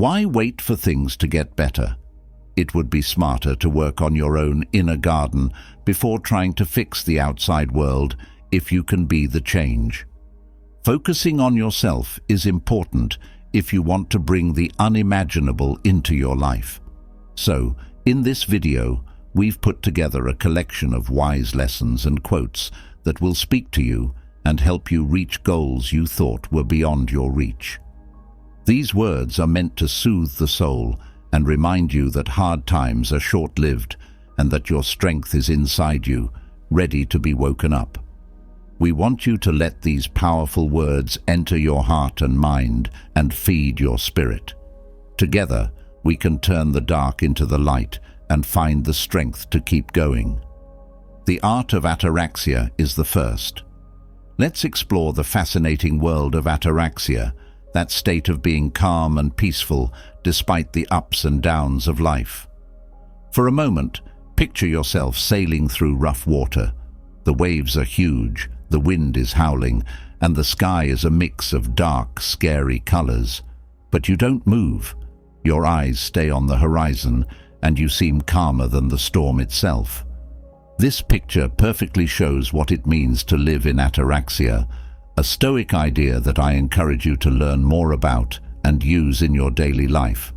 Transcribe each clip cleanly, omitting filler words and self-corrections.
Why wait for things to get better? It would be smarter to work on your own inner garden before trying to fix the outside world if you can be the change. Focusing on yourself is important if you want to bring the unimaginable into your life. So, in this video, we've put together a collection of wise lessons and quotes that will speak to you and help you reach goals you thought were beyond your reach. These words are meant to soothe the soul and remind you that hard times are short-lived and that your strength is inside you, ready to be woken up. We want you to let these powerful words enter your heart and mind and feed your spirit. Together, we can turn the dark into the light and find the strength to keep going. The art of ataraxia is the first. Let's explore the fascinating world of ataraxia, that state of being calm and peaceful despite the ups and downs of life. For a moment, picture yourself sailing through rough water. The waves are huge, the wind is howling, and the sky is a mix of dark, scary colors. But you don't move. Your eyes stay on the horizon, and you seem calmer than the storm itself. This picture perfectly shows what it means to live in ataraxia, a Stoic idea that I encourage you to learn more about and use in your daily life.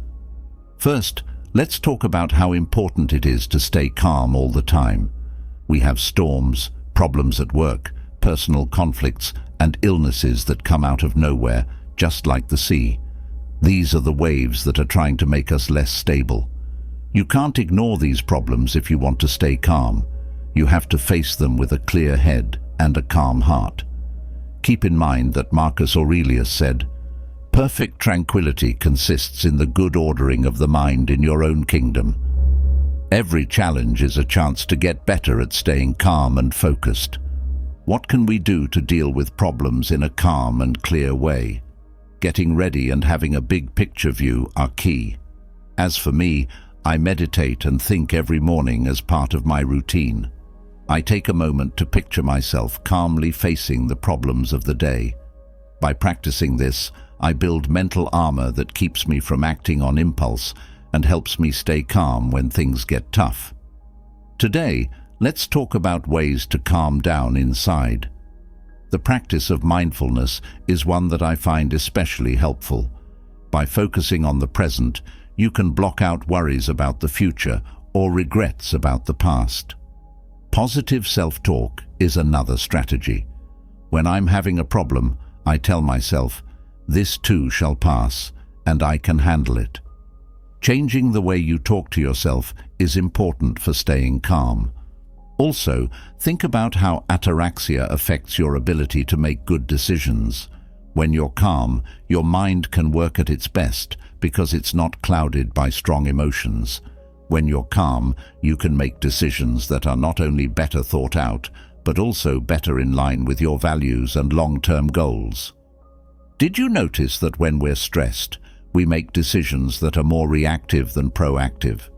First, let's talk about how important it is to stay calm all the time. We have storms, problems at work, personal conflicts, and illnesses that come out of nowhere, just like the sea. These are the waves that are trying to make us less stable. You can't ignore these problems if you want to stay calm. You have to face them with a clear head and a calm heart. Keep in mind that Marcus Aurelius said, "Perfect tranquility consists in the good ordering of the mind in your own kingdom." Every challenge is a chance to get better at staying calm and focused. What can we do to deal with problems in a calm and clear way? Getting ready and having a big picture view are key. As for me, I meditate and think every morning as part of my routine. I take a moment to picture myself calmly facing the problems of the day. By practicing this, I build mental armor that keeps me from acting on impulse and helps me stay calm when things get tough. Today, let's talk about ways to calm down inside. The practice of mindfulness is one that I find especially helpful. By focusing on the present, you can block out worries about the future or regrets about the past. Positive self-talk is another strategy. When I'm having a problem, I tell myself, "This too shall pass, and I can handle it." Changing the way you talk to yourself is important for staying calm. Also, think about how ataraxia affects your ability to make good decisions. When you're calm, your mind can work at its best because it's not clouded by strong emotions. When you're calm, you can make decisions that are not only better thought out, but also better in line with your values and long-term goals. Did you notice that when we're stressed, we make decisions that are more reactive than proactive?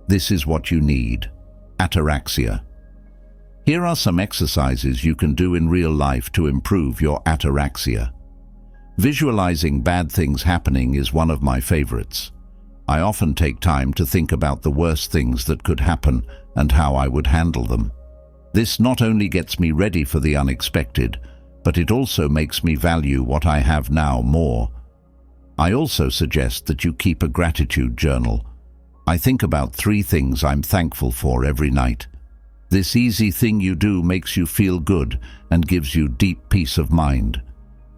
This is what you need: ataraxia. Here are some exercises you can do in real life to improve your ataraxia. Visualizing bad things happening is one of my favorites. I often take time to think about the worst things that could happen and how I would handle them. This not only gets me ready for the unexpected, but it also makes me value what I have now more. I also suggest that you keep a gratitude journal. I think about 3 things I'm thankful for every night. This easy thing you do makes you feel good and gives you deep peace of mind.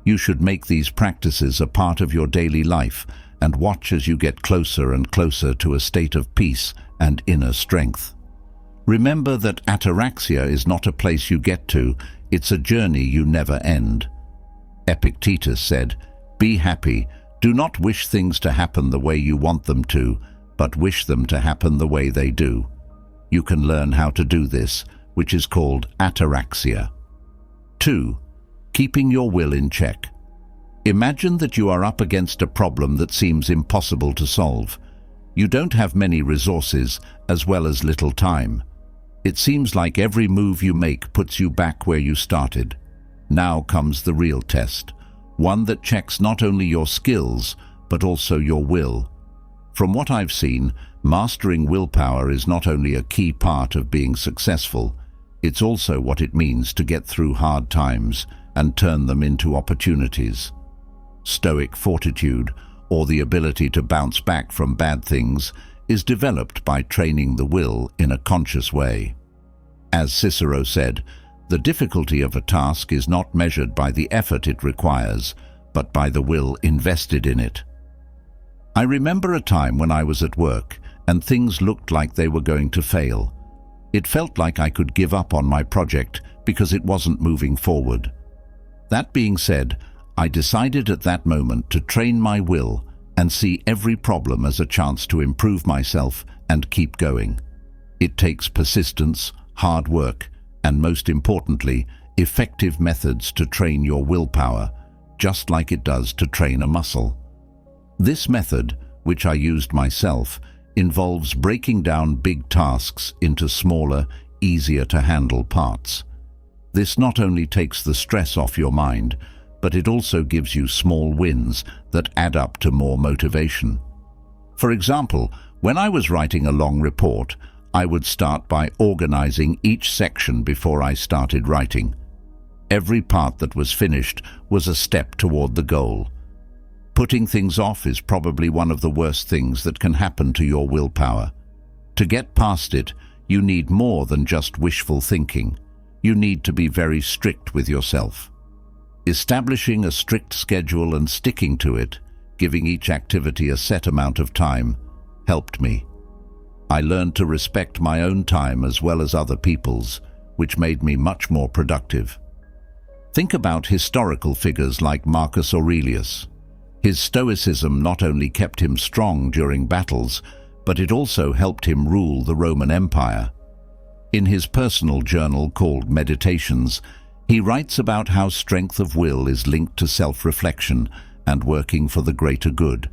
You should make these practices a part of your daily life and watch as you get closer and closer to a state of peace and inner strength. Remember that ataraxia is not a place you get to, it's a journey you never end. Epictetus said, "Be happy. Do not wish things to happen the way you want them to, but wish them to happen the way they do." You can learn how to do this, which is called ataraxia. 2. Keeping your will in check. Imagine that you are up against a problem that seems impossible to solve. You don't have many resources as well as little time. It seems like every move you make puts you back where you started. Now comes the real test, one that checks not only your skills, but also your will. From what I've seen, mastering willpower is not only a key part of being successful, it's also what it means to get through hard times and turn them into opportunities. Stoic fortitude, or the ability to bounce back from bad things, is developed by training the will in a conscious way. As Cicero said, the difficulty of a task is not measured by the effort it requires, but by the will invested in it. I remember a time when I was at work and things looked like they were going to fail. It felt like I could give up on my project because it wasn't moving forward. That being said, I decided at that moment to train my will and see every problem as a chance to improve myself and keep going. It takes persistence, hard work, and most importantly, effective methods to train your willpower, just like it does to train a muscle. This method, which I used myself, involves breaking down big tasks into smaller, easier-to-handle parts. This not only takes the stress off your mind, but it also gives you small wins that add up to more motivation. For example, when I was writing a long report, I would start by organizing each section before I started writing. Every part that was finished was a step toward the goal. Putting things off is probably one of the worst things that can happen to your willpower. To get past it, you need more than just wishful thinking. You need to be very strict with yourself. Establishing a strict schedule and sticking to it, giving each activity a set amount of time, helped me. I learned to respect my own time as well as other people's, which made me much more productive. Think about historical figures like Marcus Aurelius. His Stoicism not only kept him strong during battles, but it also helped him rule the Roman Empire. In his personal journal called Meditations, he writes about how strength of will is linked to self-reflection and working for the greater good.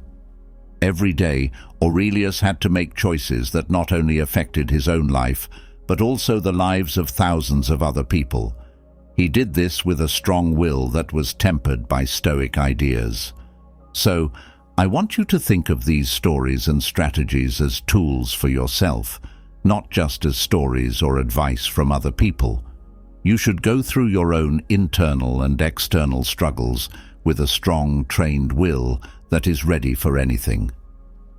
Every day, Aurelius had to make choices that not only affected his own life, but also the lives of thousands of other people. He did this with a strong will that was tempered by Stoic ideas. So, I want you to think of these stories and strategies as tools for yourself, not just as stories or advice from other people. You should go through your own internal and external struggles with a strong, trained will that is ready for anything.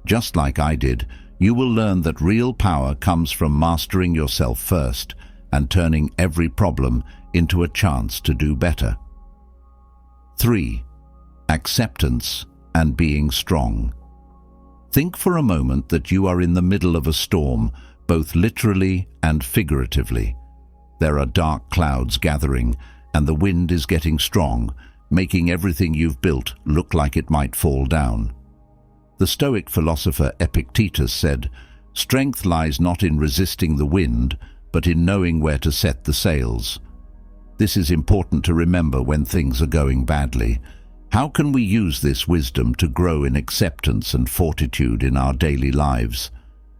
Just like I did, you will learn that real power comes from mastering yourself first and turning every problem into a chance to do better. 3. Acceptance and being strong. Think for a moment that you are in the middle of a storm, both literally and figuratively. There are dark clouds gathering, and the wind is getting strong, making everything you've built look like it might fall down. The Stoic philosopher Epictetus said, "Strength lies not in resisting the wind, but in knowing where to set the sails." This is important to remember when things are going badly. How can we use this wisdom to grow in acceptance and fortitude in our daily lives?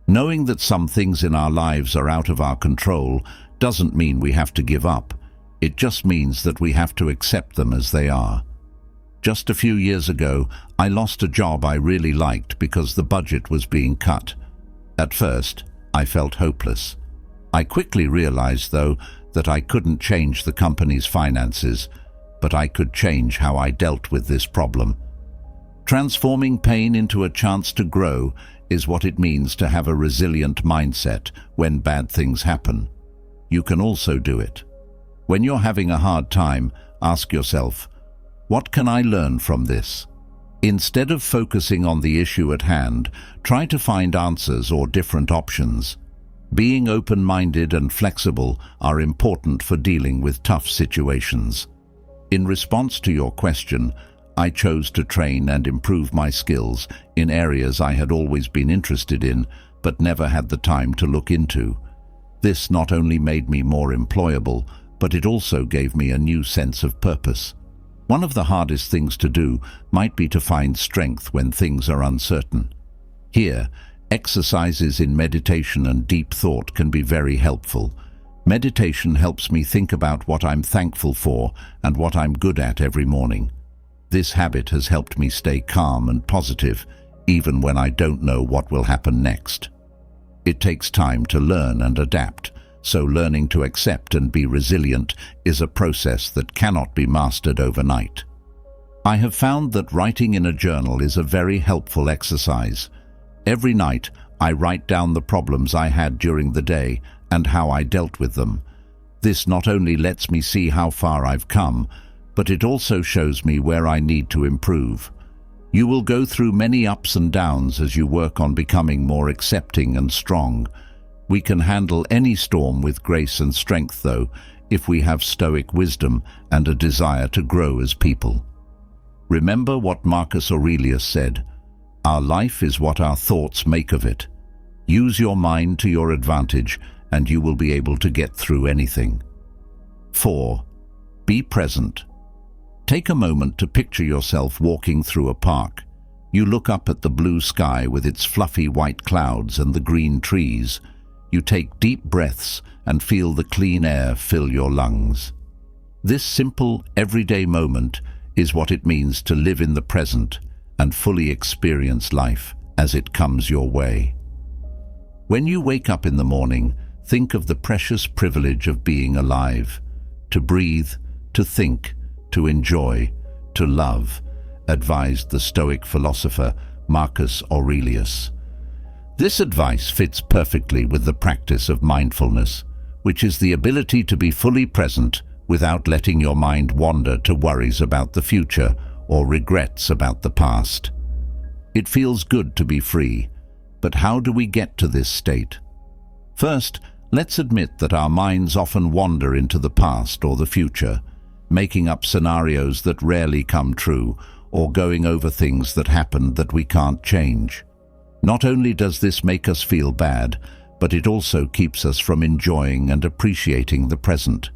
Knowing that some things in our lives are out of our control doesn't mean we have to give up. It just means that we have to accept them as they are. Just a few years ago, I lost a job I really liked because the budget was being cut. At first, I felt hopeless. I quickly realized, though, that I couldn't change the company's finances, but I could change how I dealt with this problem. Transforming pain into a chance to grow is what it means to have a resilient mindset when bad things happen. You can also do it. When you're having a hard time, ask yourself, what can I learn from this? Instead of focusing on the issue at hand, try to find answers or different options. Being open-minded and flexible are important for dealing with tough situations. In response to your question, I chose to train and improve my skills in areas I had always been interested in, but never had the time to look into. This not only made me more employable, but it also gave me a new sense of purpose. One of the hardest things to do might be to find strength when things are uncertain. Here, exercises in meditation and deep thought can be very helpful. Meditation helps me think about what I'm thankful for and what I'm good at every morning. This habit has helped me stay calm and positive, even when I don't know what will happen next. It takes time to learn and adapt, so learning to accept and be resilient is a process that cannot be mastered overnight. I have found that writing in a journal is a very helpful exercise. Every night, I write down the problems I had during the day and how I dealt with them. This not only lets me see how far I've come, but it also shows me where I need to improve. You will go through many ups and downs as you work on becoming more accepting and strong. We can handle any storm with grace and strength, though, if we have Stoic wisdom and a desire to grow as people. Remember what Marcus Aurelius said, "Our life is what our thoughts make of it." Use your mind to your advantage, and you will be able to get through anything. 4. Be present. Take a moment to picture yourself walking through a park. You look up at the blue sky with its fluffy white clouds and the green trees. You take deep breaths and feel the clean air fill your lungs. This simple, everyday moment is what it means to live in the present and fully experience life as it comes your way. When you wake up in the morning, think of the precious privilege of being alive, to breathe, to think, to enjoy, to love, advised the Stoic philosopher Marcus Aurelius. This advice fits perfectly with the practice of mindfulness, which is the ability to be fully present without letting your mind wander to worries about the future or regrets about the past. It feels good to be free, but how do we get to this state? First, let's admit that our minds often wander into the past or the future, making up scenarios that rarely come true or going over things that happened that we can't change. Not only does this make us feel bad, but it also keeps us from enjoying and appreciating the present.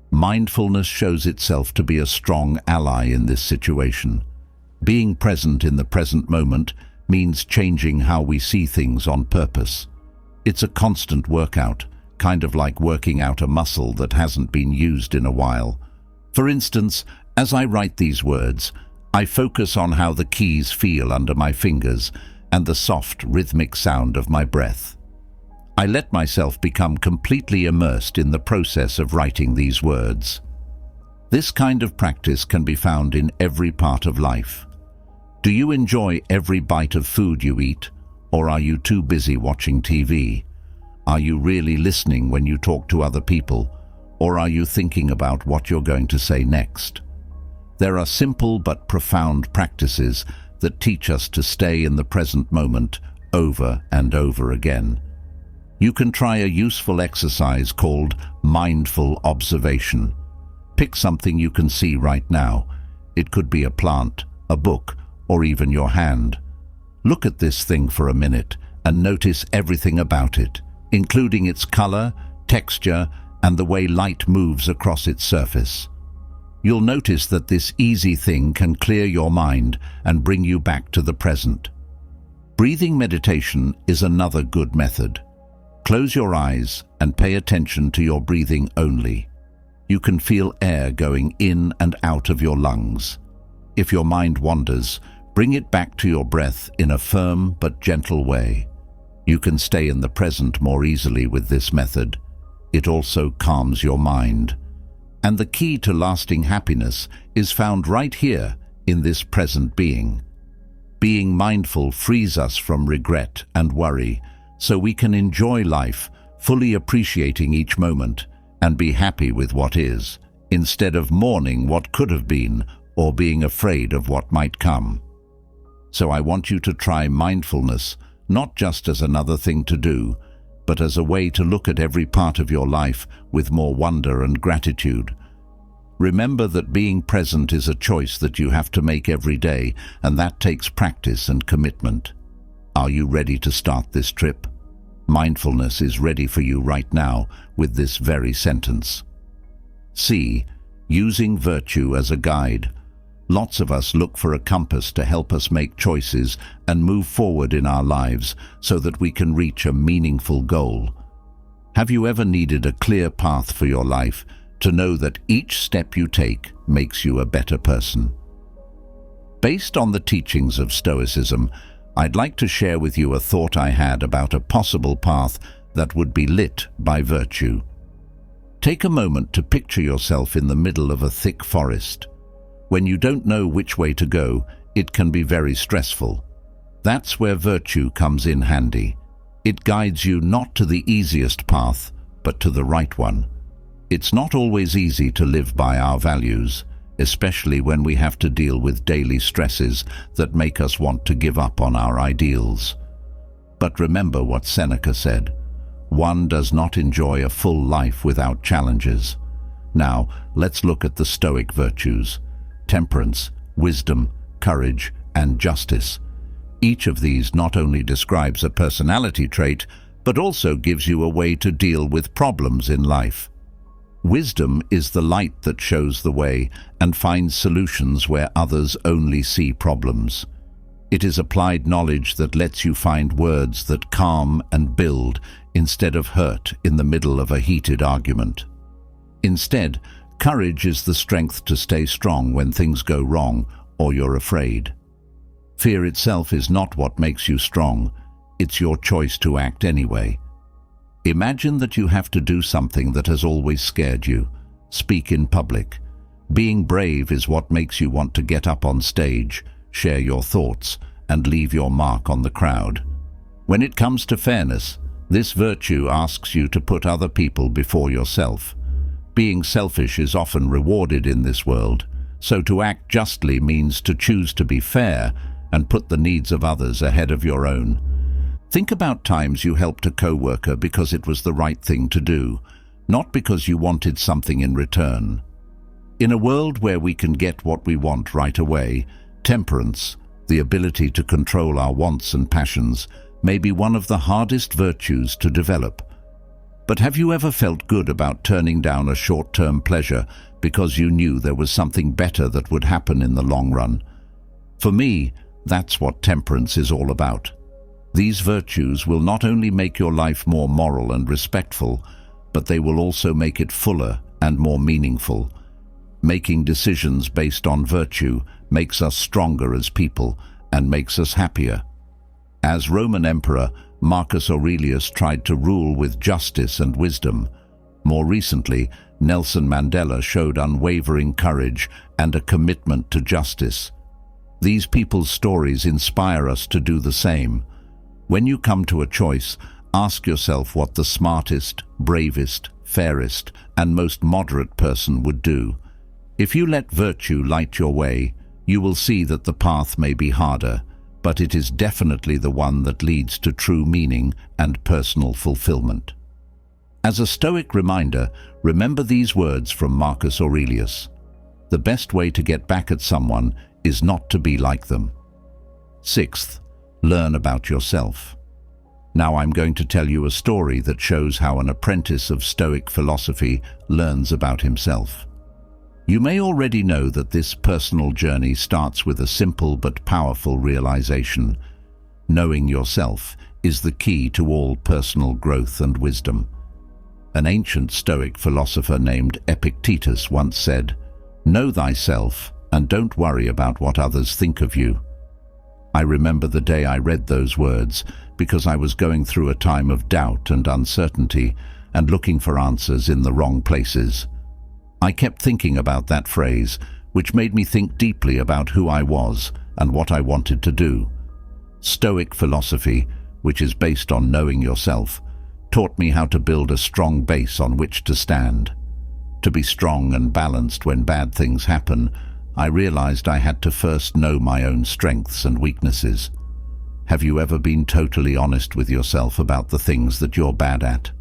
Mindfulness shows itself to be a strong ally in this situation. Being present in the present moment means changing how we see things on purpose. It's a constant workout, kind of like working out a muscle that hasn't been used in a while. For instance, as I write these words, I focus on how the keys feel under my fingers and the soft, rhythmic sound of my breath. I let myself become completely immersed in the process of writing these words. This kind of practice can be found in every part of life. Do you enjoy every bite of food you eat, or are you too busy watching TV? Are you really listening when you talk to other people, or are you thinking about what you're going to say next? There are simple but profound practices that teach us to stay in the present moment over and over again. You can try a useful exercise called mindful observation. Pick something you can see right now. It could be a plant, a book, or even your hand. Look at this thing for a minute and notice everything about it, including its color, texture, and the way light moves across its surface. You'll notice that this easy thing can clear your mind and bring you back to the present. Breathing meditation is another good method. Close your eyes and pay attention to your breathing only. You can feel air going in and out of your lungs. If your mind wanders, bring it back to your breath in a firm but gentle way. You can stay in the present more easily with this method. It also calms your mind. And the key to lasting happiness is found right here in this present being. Being mindful frees us from regret and worry, so we can enjoy life, fully appreciating each moment and be happy with what is, instead of mourning what could have been or being afraid of what might come. So I want you to try mindfulness, not just as another thing to do, but as a way to look at every part of your life with more wonder and gratitude. Remember that being present is a choice that you have to make every day, and that takes practice and commitment. Are you ready to start this trip? Mindfulness is ready for you right now with this very sentence. C. Using virtue as a guide. Lots of us look for a compass to help us make choices and move forward in our lives so that we can reach a meaningful goal. Have you ever needed a clear path for your life to know that each step you take makes you a better person? Based on the teachings of Stoicism, I'd like to share with you a thought I had about a possible path that would be lit by virtue. Take a moment to picture yourself in the middle of a thick forest. When you don't know which way to go, it can be very stressful. That's where virtue comes in handy. It guides you not to the easiest path, but to the right one. It's not always easy to live by our values, especially when we have to deal with daily stresses that make us want to give up on our ideals. But remember what Seneca said: one does not enjoy a full life without challenges. Now, let's look at the Stoic virtues: temperance, wisdom, courage, and justice. Each of these not only describes a personality trait, but also gives you a way to deal with problems in life. Wisdom is the light that shows the way and finds solutions where others only see problems. It is applied knowledge that lets you find words that calm and build instead of hurt in the middle of a heated argument. Instead, courage is the strength to stay strong when things go wrong or you're afraid. Fear itself is not what makes you strong, it's your choice to act anyway. Imagine that you have to do something that has always scared you. Speak in public. Being brave is what makes you want to get up on stage, share your thoughts, and leave your mark on the crowd. When it comes to fairness, this virtue asks you to put other people before yourself. Being selfish is often rewarded in this world, so to act justly means to choose to be fair and put the needs of others ahead of your own. Think about times you helped a co-worker because it was the right thing to do, not because you wanted something in return. In a world where we can get what we want right away, temperance, the ability to control our wants and passions, may be one of the hardest virtues to develop. But have you ever felt good about turning down a short-term pleasure because you knew there was something better that would happen in the long run? For me, that's what temperance is all about. These virtues will not only make your life more moral and respectful, but they will also make it fuller and more meaningful. Making decisions based on virtue makes us stronger as people and makes us happier. As Roman Emperor, Marcus Aurelius tried to rule with justice and wisdom. More recently, Nelson Mandela showed unwavering courage and a commitment to justice. These people's stories inspire us to do the same. When you come to a choice, ask yourself what the smartest, bravest, fairest, and most moderate person would do. If you let virtue light your way, you will see that the path may be harder, but it is definitely the one that leads to true meaning and personal fulfillment. As a Stoic reminder, remember these words from Marcus Aurelius: the best way to get back at someone is not to be like them. Sixth, learn about yourself. Now I'm going to tell you a story that shows how an apprentice of Stoic philosophy learns about himself. You may already know that this personal journey starts with a simple but powerful realization. Knowing yourself is the key to all personal growth and wisdom. An ancient Stoic philosopher named Epictetus once said, "Know thyself and don't worry about what others think of you." I remember the day I read those words because I was going through a time of doubt and uncertainty and looking for answers in the wrong places. I kept thinking about that phrase, which made me think deeply about who I was and what I wanted to do. Stoic philosophy, which is based on knowing yourself, taught me how to build a strong base on which to stand. To be strong and balanced when bad things happen, I realized I had to first know my own strengths and weaknesses. Have you ever been totally honest with yourself about the things that you're bad at?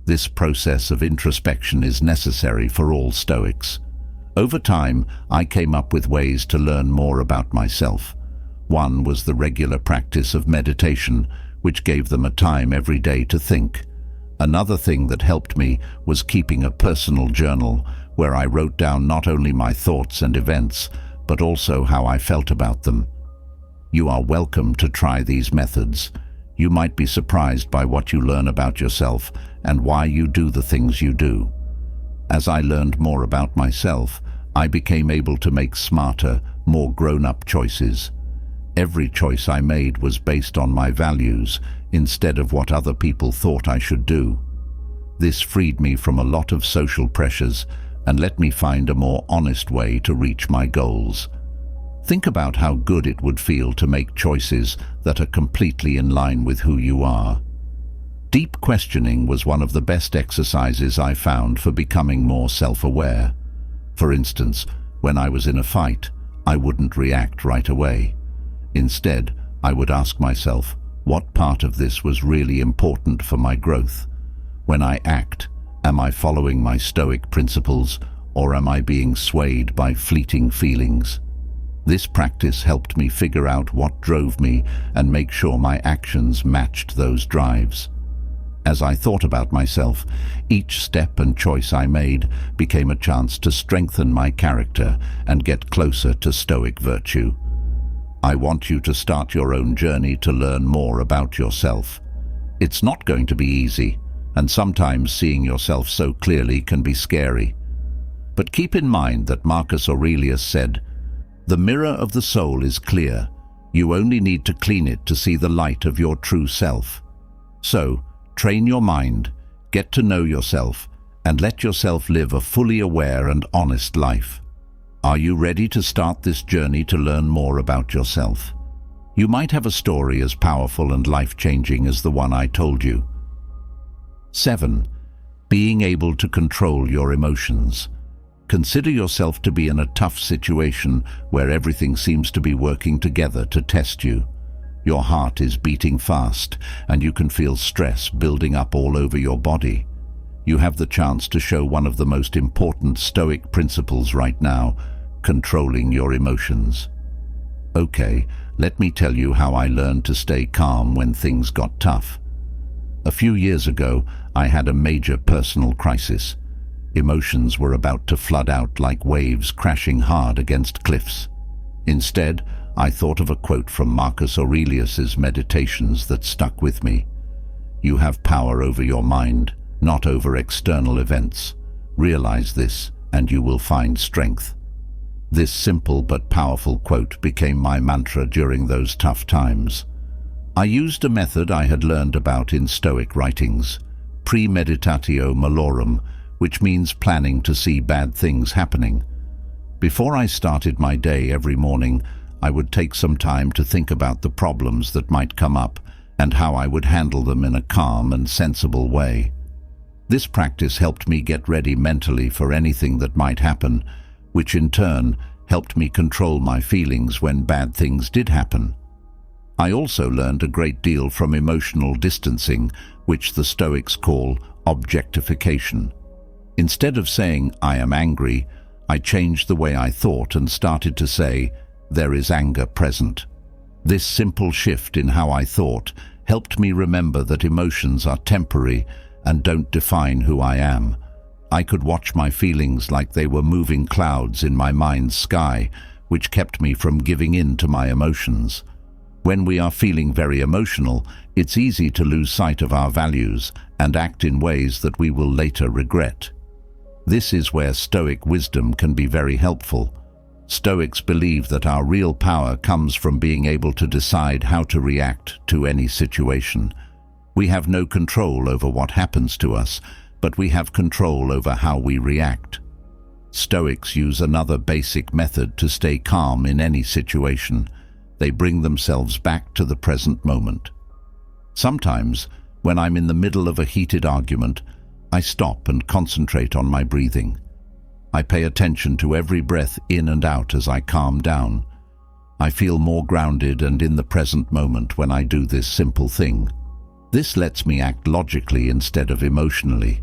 This process of introspection is necessary for all Stoics. Over time, I came up with ways to learn more about myself. One was the regular practice of meditation, which gave them a time every day to think. Another thing that helped me was keeping a personal journal, where I wrote down not only my thoughts and events, but also how I felt about them. You are welcome to try these methods. You might be surprised by what you learn about yourself and why you do the things you do. As I learned more about myself, I became able to make smarter, more grown-up choices. Every choice I made was based on my values instead of what other people thought I should do. This freed me from a lot of social pressures and let me find a more honest way to reach my goals. Think about how good it would feel to make choices that are completely in line with who you are. Deep questioning was one of the best exercises I found for becoming more self-aware. For instance, when I was in a fight, I wouldn't react right away. Instead, I would ask myself, what part of this was really important for my growth? When I act, am I following my Stoic principles, or am I being swayed by fleeting feelings? This practice helped me figure out what drove me and make sure my actions matched those drives. As I thought about myself, each step and choice I made became a chance to strengthen my character and get closer to Stoic virtue. I want you to start your own journey to learn more about yourself. It's not going to be easy, and sometimes seeing yourself so clearly can be scary. But keep in mind that Marcus Aurelius said, "The mirror of the soul is clear. You only need to clean it to see the light of your true self." So, train your mind, get to know yourself, and let yourself live a fully aware and honest life. Are you ready to start this journey to learn more about yourself? You might have a story as powerful and life-changing as the one I told you. 7. Being able to control your emotions. Consider yourself to be in a tough situation where everything seems to be working together to test you. Your heart is beating fast, and you can feel stress building up all over your body. You have the chance to show one of the most important Stoic principles right now, controlling your emotions. Okay, let me tell you how I learned to stay calm when things got tough. A few years ago, I had a major personal crisis. Emotions were about to flood out like waves crashing hard against cliffs. Instead, I thought of a quote from Marcus Aurelius's Meditations that stuck with me. "You have power over your mind, not over external events. Realize this, and you will find strength." This simple but powerful quote became my mantra during those tough times. I used a method I had learned about in Stoic writings, premeditatio malorum, which means planning to see bad things happening. Before I started my day every morning, I would take some time to think about the problems that might come up and how I would handle them in a calm and sensible way. This practice helped me get ready mentally for anything that might happen, which in turn helped me control my feelings when bad things did happen. I also learned a great deal from emotional distancing, which the Stoics call objectification. Instead of saying, "I am angry," I changed the way I thought and started to say, "There is anger present." This simple shift in how I thought helped me remember that emotions are temporary and don't define who I am. I could watch my feelings like they were moving clouds in my mind's sky, which kept me from giving in to my emotions. When we are feeling very emotional, it's easy to lose sight of our values and act in ways that we will later regret. This is where Stoic wisdom can be very helpful. Stoics believe that our real power comes from being able to decide how to react to any situation. We have no control over what happens to us, but we have control over how we react. Stoics use another basic method to stay calm in any situation. They bring themselves back to the present moment. Sometimes, when I'm in the middle of a heated argument, I stop and concentrate on my breathing. I pay attention to every breath in and out as I calm down. I feel more grounded and in the present moment when I do this simple thing. This lets me act logically instead of emotionally.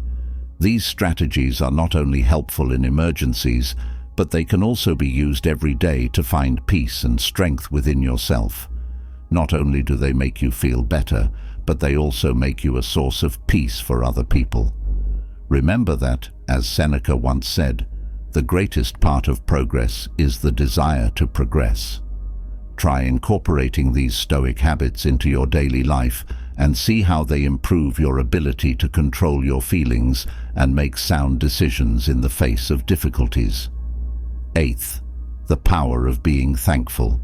These strategies are not only helpful in emergencies, but they can also be used every day to find peace and strength within yourself. Not only do they make you feel better, but they also make you a source of peace for other people. Remember that, as Seneca once said, the greatest part of progress is the desire to progress. Try incorporating these Stoic habits into your daily life and see how they improve your ability to control your feelings and make sound decisions in the face of difficulties. Eighth, the power of being thankful.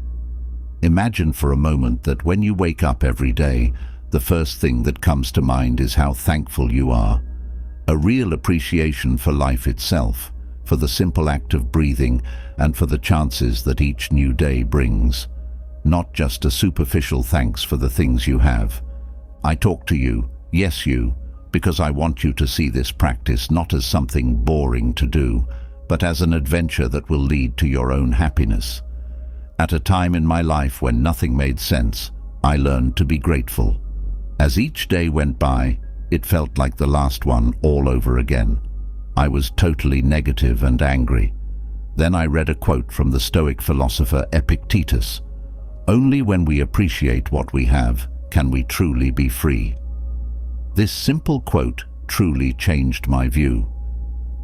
Imagine for a moment that when you wake up every day, the first thing that comes to mind is how thankful you are. A real appreciation for life itself, for the simple act of breathing, and for the chances that each new day brings. Not just a superficial thanks for the things you have. I talk to you, yes you, because I want you to see this practice not as something boring to do, but as an adventure that will lead to your own happiness. At a time in my life when nothing made sense, I learned to be grateful. As each day went by, it felt like the last one all over again. I was totally negative and angry. Then I read a quote from the Stoic philosopher Epictetus. Only when we appreciate what we have can we truly be free. This simple quote truly changed my view.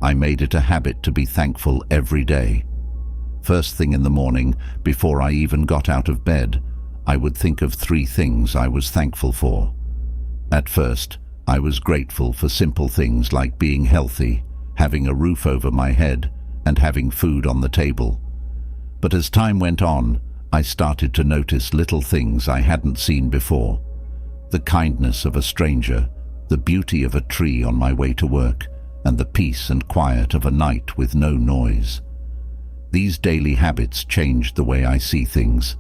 I made it a habit to be thankful every day. First thing in the morning, before I even got out of bed, I would think of 3 things I was thankful for. At first, I was grateful for simple things like being healthy, having a roof over my head, and having food on the table. But as time went on, I started to notice little things I hadn't seen before. The kindness of a stranger, the beauty of a tree on my way to work, and the peace and quiet of a night with no noise. These daily habits changed the way I see things.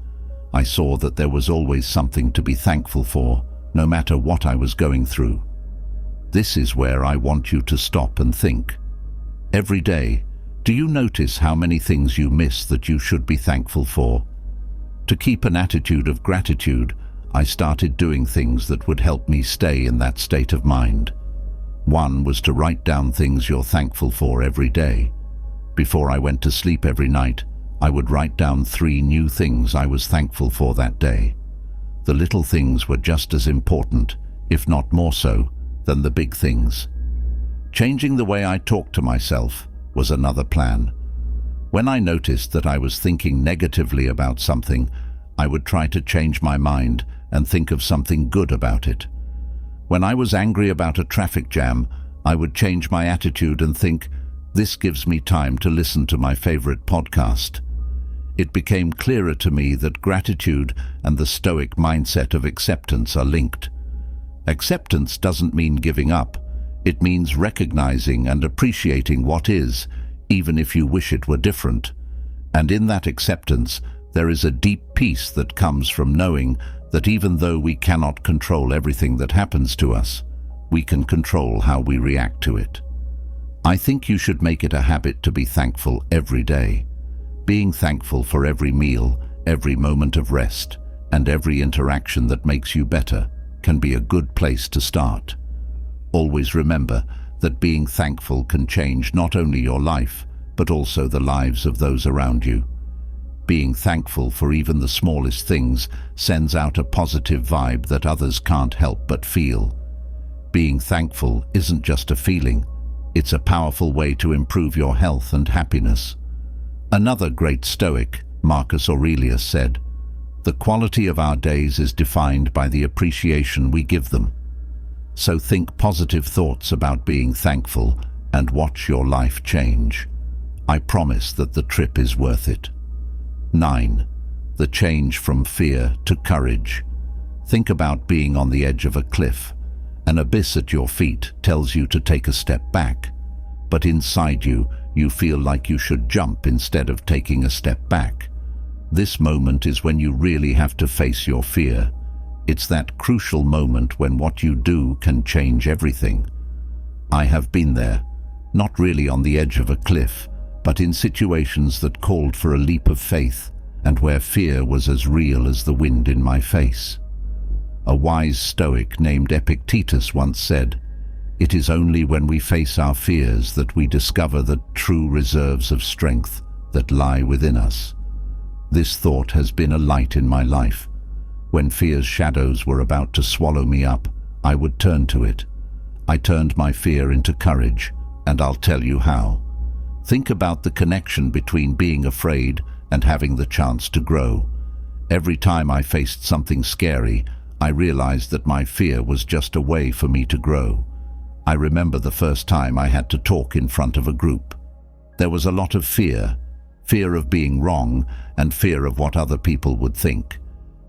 I saw that there was always something to be thankful for, no matter what I was going through. This is where I want you to stop and think. Every day, do you notice how many things you miss that you should be thankful for? To keep an attitude of gratitude, I started doing things that would help me stay in that state of mind. One was to write down things you're thankful for every day. Before I went to sleep every night, I would write down 3 new things I was thankful for that day. The little things were just as important, if not more so, than the big things. Changing the way I talked to myself was another plan. When I noticed that I was thinking negatively about something, I would try to change my mind and think of something good about it. When I was angry about a traffic jam, I would change my attitude and think, this gives me time to listen to my favorite podcast. It became clearer to me that gratitude and the Stoic mindset of acceptance are linked. Acceptance doesn't mean giving up. It means recognizing and appreciating what is, even if you wish it were different. And in that acceptance, there is a deep peace that comes from knowing that even though we cannot control everything that happens to us, we can control how we react to it. I think you should make it a habit to be thankful every day. Being thankful for every meal, every moment of rest, and every interaction that makes you better can be a good place to start. Always remember that being thankful can change not only your life, but also the lives of those around you. Being thankful for even the smallest things sends out a positive vibe that others can't help but feel. Being thankful isn't just a feeling, it's a powerful way to improve your health and happiness. Another great Stoic, Marcus Aurelius, said, "The quality of our days is defined by the appreciation we give them." So think positive thoughts about being thankful and watch your life change. I promise that the trip is worth it. 9. The change from fear to courage. Think about being on the edge of a cliff. An abyss at your feet tells you to take a step back, but inside you, you feel like you should jump instead of taking a step back. This moment is when you really have to face your fear. It's that crucial moment when what you do can change everything. I have been there, not really on the edge of a cliff, but in situations that called for a leap of faith and where fear was as real as the wind in my face. A wise Stoic named Epictetus once said, "It is only when we face our fears that we discover the true reserves of strength that lie within us." This thought has been a light in my life. When fear's shadows were about to swallow me up, I would turn to it. I turned my fear into courage, and I'll tell you how. Think about the connection between being afraid and having the chance to grow. Every time I faced something scary, I realized that my fear was just a way for me to grow. I remember the first time I had to talk in front of a group. There was a lot of fear fear of being wrong, and fear of what other people would think.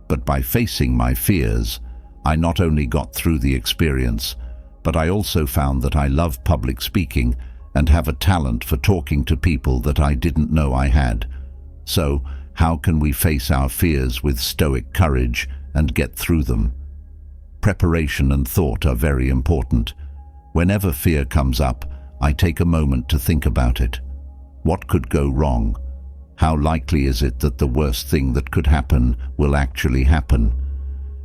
But by facing my fears, I not only got through the experience, but I also found that I love public speaking and have a talent for talking to people that I didn't know I had. So, how can we face our fears with stoic courage and get through them? Preparation and thought are very important. Whenever fear comes up, I take a moment to think about it. What could go wrong? How likely is it that the worst thing that could happen will actually happen?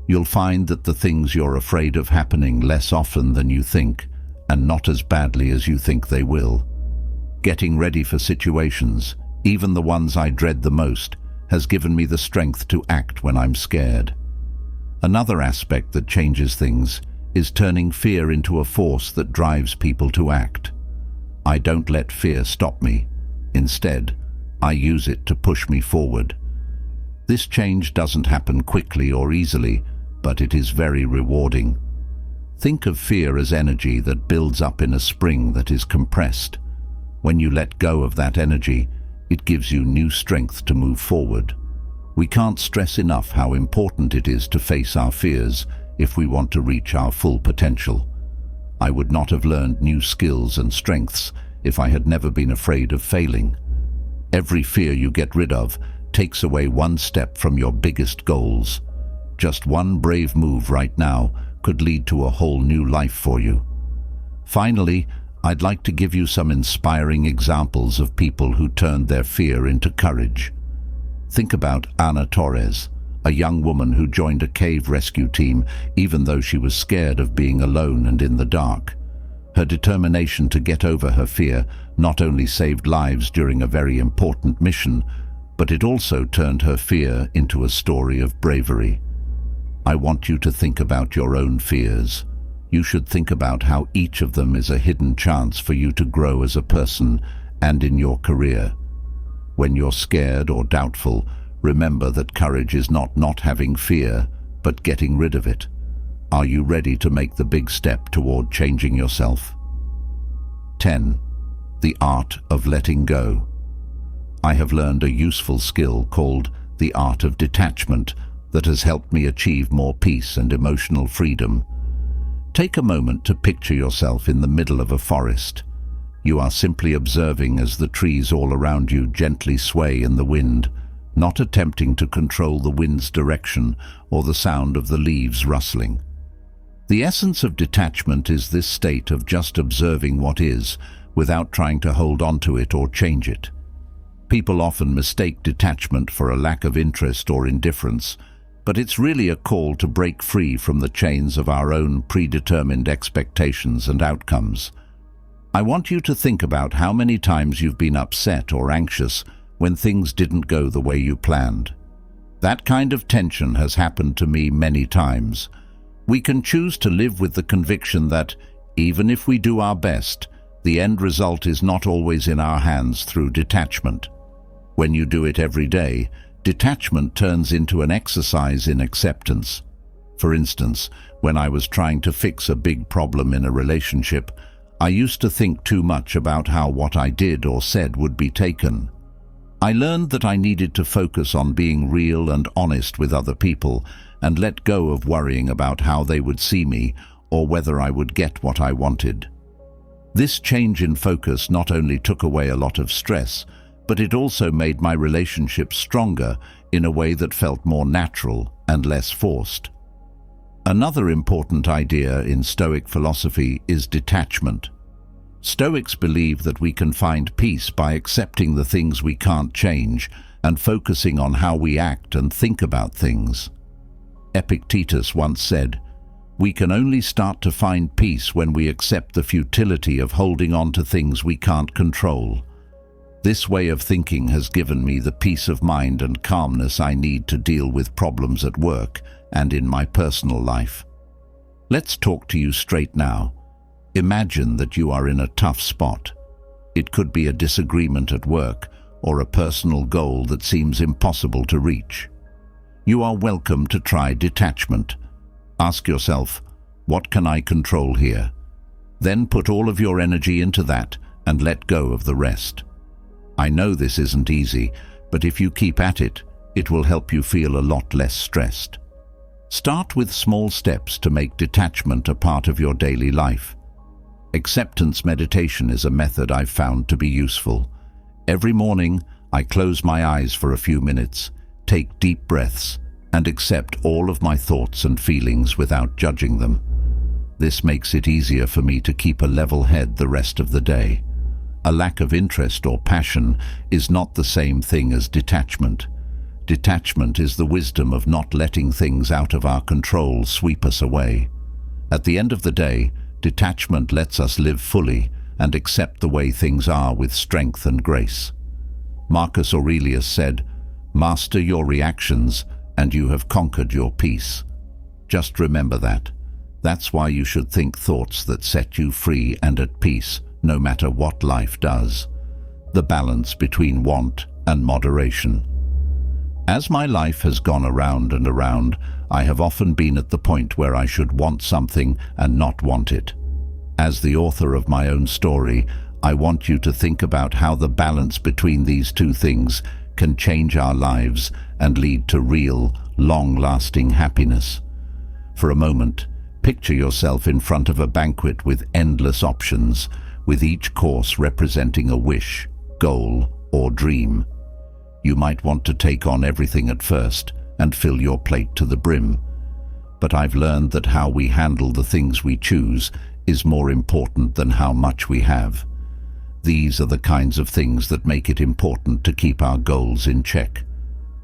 You'll find that the things you're afraid of happening less often than you think, and not as badly as you think they will. Getting ready for situations, even the ones I dread the most, has given me the strength to act when I'm scared. Another aspect that changes things is turning fear into a force that drives people to act. I don't let fear stop me. Instead, I use it to push me forward. This change doesn't happen quickly or easily, but it is very rewarding. Think of fear as energy that builds up in a spring that is compressed. When you let go of that energy, it gives you new strength to move forward. We can't stress enough how important it is to face our fears if we want to reach our full potential. I would not have learned new skills and strengths if I had never been afraid of failing. Every fear you get rid of takes away one step from your biggest goals. Just one brave move right now could lead to a whole new life for you. Finally, I'd like to give you some inspiring examples of people who turned their fear into courage. Think about Ana Torres, a young woman who joined a cave rescue team even though she was scared of being alone and in the dark. Her determination to get over her fear not only saved lives during a very important mission, but it also turned her fear into a story of bravery. I want you to think about your own fears. You should think about how each of them is a hidden chance for you to grow as a person and in your career. When you're scared or doubtful, remember that courage is not having fear, but getting rid of it. Are you ready to make the big step toward changing yourself? 10. The art of letting go. I have learned a useful skill called the art of detachment that has helped me achieve more peace and emotional freedom. Take a moment to picture yourself in the middle of a forest. You are simply observing as the trees all around you gently sway in the wind, not attempting to control the wind's direction or the sound of the leaves rustling. The essence of detachment is this state of just observing what is, without trying to hold on to it or change it. People often mistake detachment for a lack of interest or indifference, but it's really a call to break free from the chains of our own predetermined expectations and outcomes. I want you to think about how many times you've been upset or anxious when things didn't go the way you planned. That kind of tension has happened to me many times. We can choose to live with the conviction that, even if we do our best, the end result is not always in our hands through detachment. When you do it every day, detachment turns into an exercise in acceptance. For instance, when I was trying to fix a big problem in a relationship, I used to think too much about how what I did or said would be taken. I learned that I needed to focus on being real and honest with other people and let go of worrying about how they would see me or whether I would get what I wanted. This change in focus not only took away a lot of stress, but it also made my relationships stronger in a way that felt more natural and less forced. Another important idea in Stoic philosophy is detachment. Stoics believe that we can find peace by accepting the things we can't change and focusing on how we act and think about things. Epictetus once said, "We can only start to find peace when we accept the futility of holding on to things we can't control." This way of thinking has given me the peace of mind and calmness I need to deal with problems at work and in my personal life. Let's talk to you straight now. Imagine that you are in a tough spot. It could be a disagreement at work or a personal goal that seems impossible to reach. You are welcome to try detachment. Ask yourself, what can I control here? Then put all of your energy into that and let go of the rest. I know this isn't easy, but if you keep at it, it will help you feel a lot less stressed. Start with small steps to make detachment a part of your daily life. Acceptance meditation is a method I've found to be useful. Every morning, I close my eyes for a few minutes, take deep breaths, and accept all of my thoughts and feelings without judging them. This makes it easier for me to keep a level head the rest of the day. A lack of interest or passion is not the same thing as detachment. Detachment is the wisdom of not letting things out of our control sweep us away. At the end of the day, detachment lets us live fully and accept the way things are with strength and grace. Marcus Aurelius said, "Master your reactions and you have conquered your peace." Just remember that. That's why you should think thoughts that set you free and at peace, no matter what life does. The balance between want and moderation. As my life has gone around and around, I have often been at the point where I should want something and not want it. As the author of my own story, I want you to think about how the balance between these two things can change our lives and lead to real, long-lasting happiness. For a moment, picture yourself in front of a banquet with endless options, with each course representing a wish, goal, or dream. You might want to take on everything at first and fill your plate to the brim. But I've learned that how we handle the things we choose is more important than how much we have. These are the kinds of things that make it important to keep our goals in check.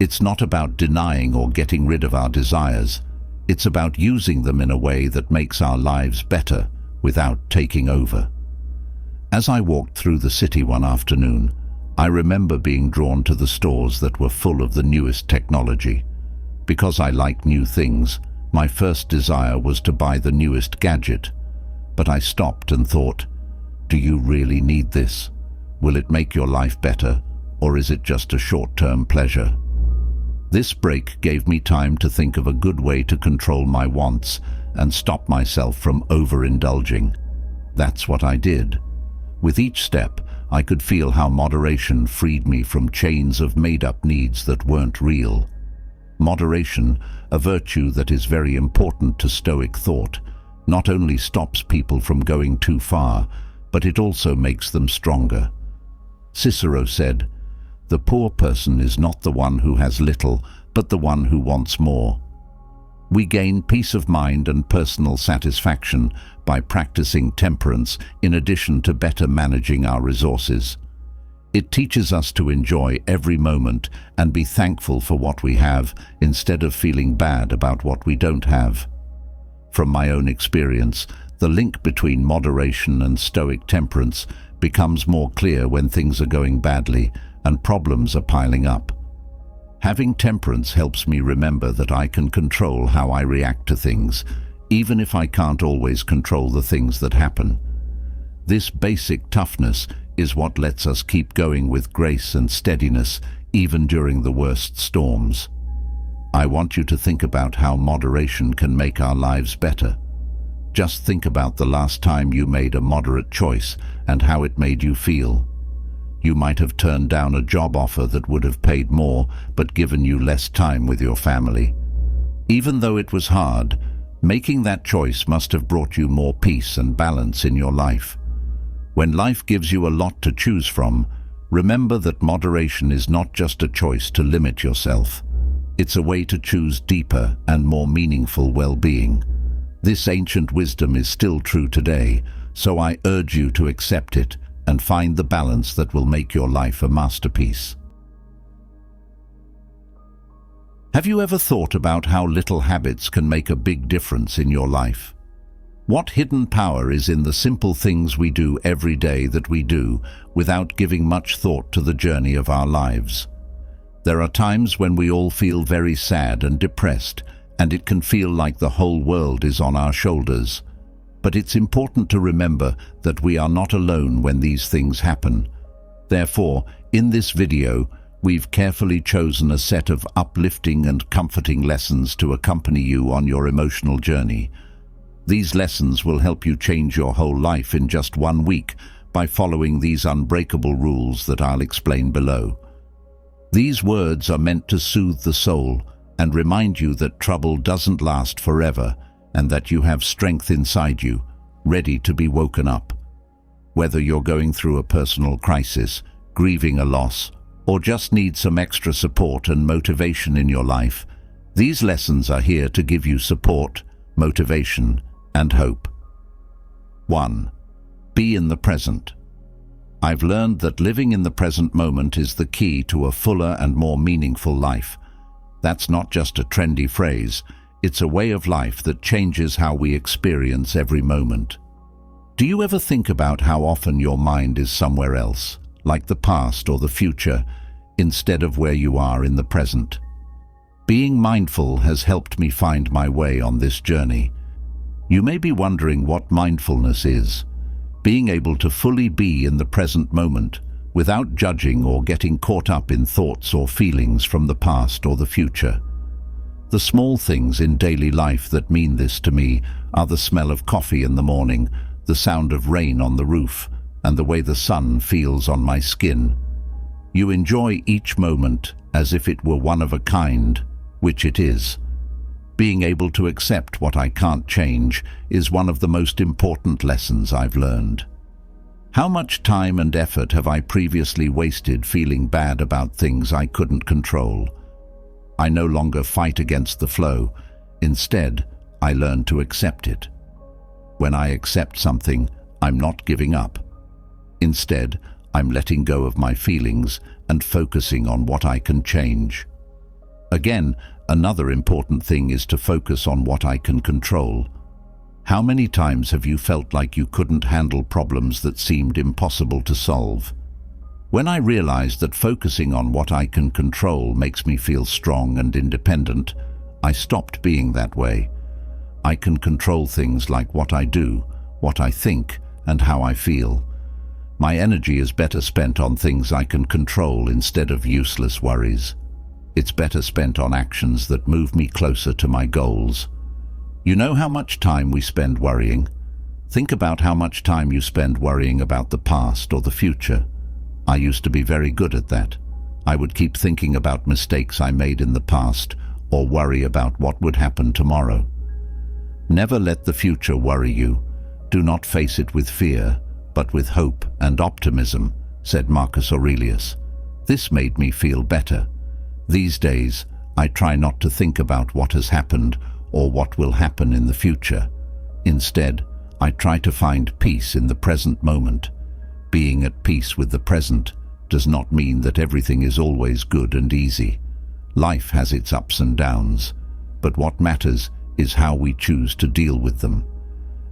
It's not about denying or getting rid of our desires. It's about using them in a way that makes our lives better without taking over. As I walked through the city one afternoon, I remember being drawn to the stores that were full of the newest technology. Because I like new things, my first desire was to buy the newest gadget. But I stopped and thought, do you really need this? Will it make your life better, or is it just a short-term pleasure? This break gave me time to think of a good way to control my wants and stop myself from overindulging. That's what I did. With each step, I could feel how moderation freed me from chains of made-up needs that weren't real. Moderation, a virtue that is very important to Stoic thought, not only stops people from going too far, but it also makes them stronger. Cicero said, "The poor person is not the one who has little, but the one who wants more." We gain peace of mind and personal satisfaction by practicing temperance in addition to better managing our resources. It teaches us to enjoy every moment and be thankful for what we have instead of feeling bad about what we don't have. From my own experience, the link between moderation and Stoic temperance becomes more clear when things are going badly and problems are piling up. Having temperance helps me remember that I can control how I react to things, even if I can't always control the things that happen. This basic toughness is what lets us keep going with grace and steadiness, even during the worst storms. I want you to think about how moderation can make our lives better. Just think about the last time you made a moderate choice and how it made you feel. You might have turned down a job offer that would have paid more but given you less time with your family. Even though it was hard, making that choice must have brought you more peace and balance in your life. When life gives you a lot to choose from, remember that moderation is not just a choice to limit yourself. It's a way to choose deeper and more meaningful well-being. This ancient wisdom is still true today, so I urge you to accept it and find the balance that will make your life a masterpiece. Have you ever thought about how little habits can make a big difference in your life? What hidden power is in the simple things we do every day that we do without giving much thought to the journey of our lives? There are times when we all feel very sad and depressed, and it can feel like the whole world is on our shoulders. But it's important to remember that we are not alone when these things happen. Therefore, in this video, we've carefully chosen a set of uplifting and comforting lessons to accompany you on your emotional journey. These lessons will help you change your whole life in just 1 week by following these unbreakable rules that I'll explain below. These words are meant to soothe the soul and remind you that trouble doesn't last forever and that you have strength inside you, ready to be woken up. Whether you're going through a personal crisis, grieving a loss, or just need some extra support and motivation in your life, these lessons are here to give you support, motivation, and hope. 1. Be in the present. I've learned that living in the present moment is the key to a fuller and more meaningful life. That's not just a trendy phrase, it's a way of life that changes how we experience every moment. Do you ever think about how often your mind is somewhere else, like the past or the future, instead of where you are in the present? Being mindful has helped me find my way on this journey. You may be wondering what mindfulness is. Being able to fully be in the present moment, without judging or getting caught up in thoughts or feelings from the past or the future. The small things in daily life that mean this to me are the smell of coffee in the morning, the sound of rain on the roof, and the way the sun feels on my skin. You enjoy each moment as if it were one of a kind, which it is. Being able to accept what I can't change is one of the most important lessons I've learned. How much time and effort have I previously wasted feeling bad about things I couldn't control? I no longer fight against the flow. Instead, I learn to accept it. When I accept something, I'm not giving up. Instead, I'm letting go of my feelings and focusing on what I can change. Again, another important thing is to focus on what I can control. How many times have you felt like you couldn't handle problems that seemed impossible to solve? When I realized that focusing on what I can control makes me feel strong and independent, I stopped being that way. I can control things like what I do, what I think, and how I feel. My energy is better spent on things I can control instead of useless worries. It's better spent on actions that move me closer to my goals. You know how much time we spend worrying? Think about how much time you spend worrying about the past or the future. I used to be very good at that. I would keep thinking about mistakes I made in the past or worry about what would happen tomorrow. Never let the future worry you. Do not face it with fear, but with hope and optimism, said Marcus Aurelius. This made me feel better. These days, I try not to think about what has happened or what will happen in the future. Instead, I try to find peace in the present moment. Being at peace with the present does not mean that everything is always good and easy. Life has its ups and downs, but what matters is how we choose to deal with them.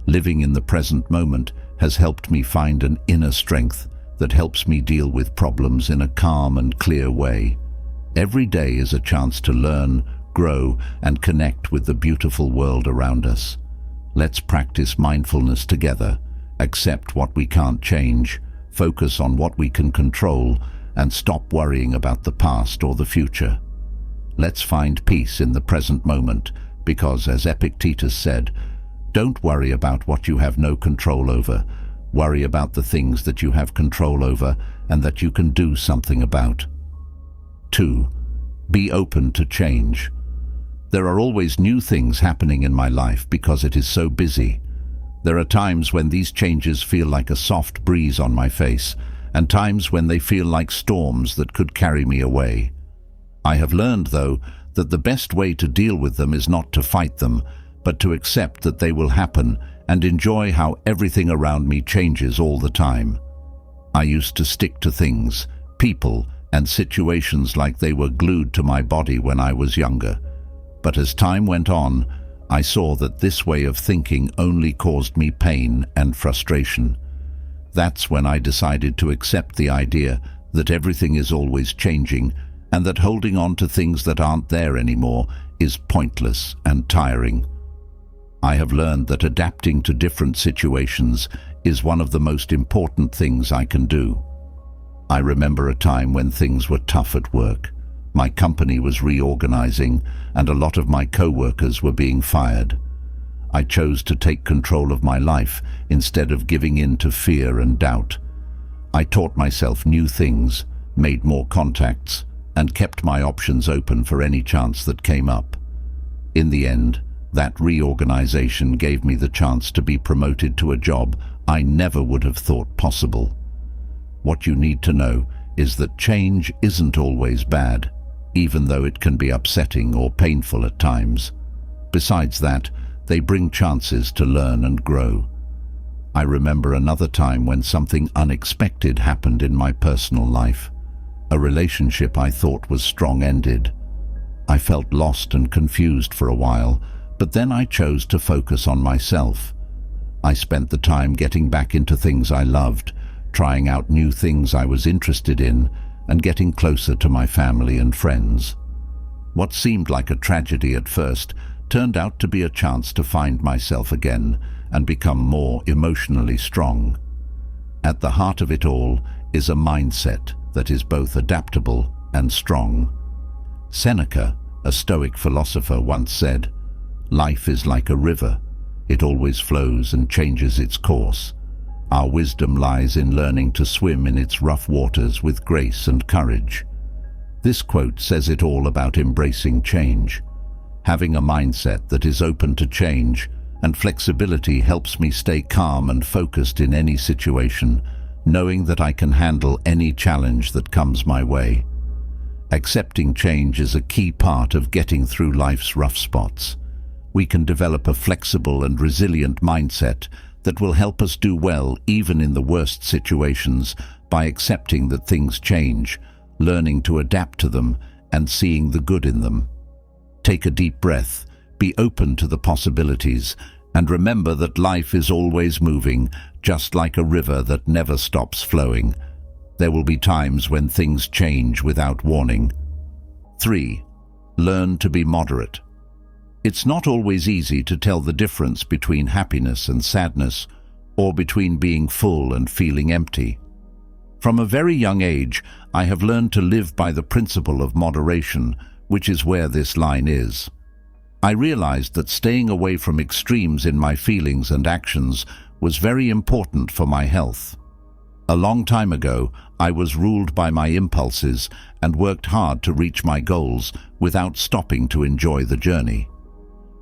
Living in the present moment has helped me find an inner strength that helps me deal with problems in a calm and clear way. Every day is a chance to learn, grow, and connect with the beautiful world around us. Let's practice mindfulness together, accept what we can't change, focus on what we can control, and stop worrying about the past or the future. Let's find peace in the present moment, because, as Epictetus said, don't worry about what you have no control over. Worry about the things that you have control over and that you can do something about. 2. Be open to change. There are always new things happening in my life because it is so busy. There are times when these changes feel like a soft breeze on my face, and times when they feel like storms that could carry me away. I have learned, though, that the best way to deal with them is not to fight them, but to accept that they will happen and enjoy how everything around me changes all the time. I used to stick to things, people, and situations like they were glued to my body when I was younger. But as time went on, I saw that this way of thinking only caused me pain and frustration. That's when I decided to accept the idea that everything is always changing and that holding on to things that aren't there anymore is pointless and tiring. I have learned that adapting to different situations is one of the most important things I can do. I remember a time when things were tough at work. My company was reorganizing and a lot of my co-workers were being fired. I chose to take control of my life instead of giving in to fear and doubt. I taught myself new things, made more contacts, and kept my options open for any chance that came up. In the end, that reorganization gave me the chance to be promoted to a job I never would have thought possible. What you need to know is that change isn't always bad, even though it can be upsetting or painful at times. Besides that, they bring chances to learn and grow. I remember another time when something unexpected happened in my personal life. A relationship I thought was strong ended. I felt lost and confused for a while, but then I chose to focus on myself. I spent the time getting back into things I loved, trying out new things I was interested in, and getting closer to my family and friends. What seemed like a tragedy at first turned out to be a chance to find myself again and become more emotionally strong. At the heart of it all is a mindset that is both adaptable and strong. Seneca, a Stoic philosopher, once said, "Life is like a river. It always flows and changes its course. Our wisdom lies in learning to swim in its rough waters with grace and courage." This quote says it all about embracing change. Having a mindset that is open to change and flexibility helps me stay calm and focused in any situation, knowing that I can handle any challenge that comes my way. Accepting change is a key part of getting through life's rough spots. We can develop a flexible and resilient mindset that will help us do well even in the worst situations by accepting that things change, learning to adapt to them, and seeing the good in them. Take a deep breath, be open to the possibilities, and remember that life is always moving, just like a river that never stops flowing. There will be times when things change without warning. 3. Learn to be moderate. It's not always easy to tell the difference between happiness and sadness, or between being full and feeling empty. From a very young age, I have learned to live by the principle of moderation, which is where this line is. I realized that staying away from extremes in my feelings and actions was very important for my health. A long time ago, I was ruled by my impulses and worked hard to reach my goals without stopping to enjoy the journey.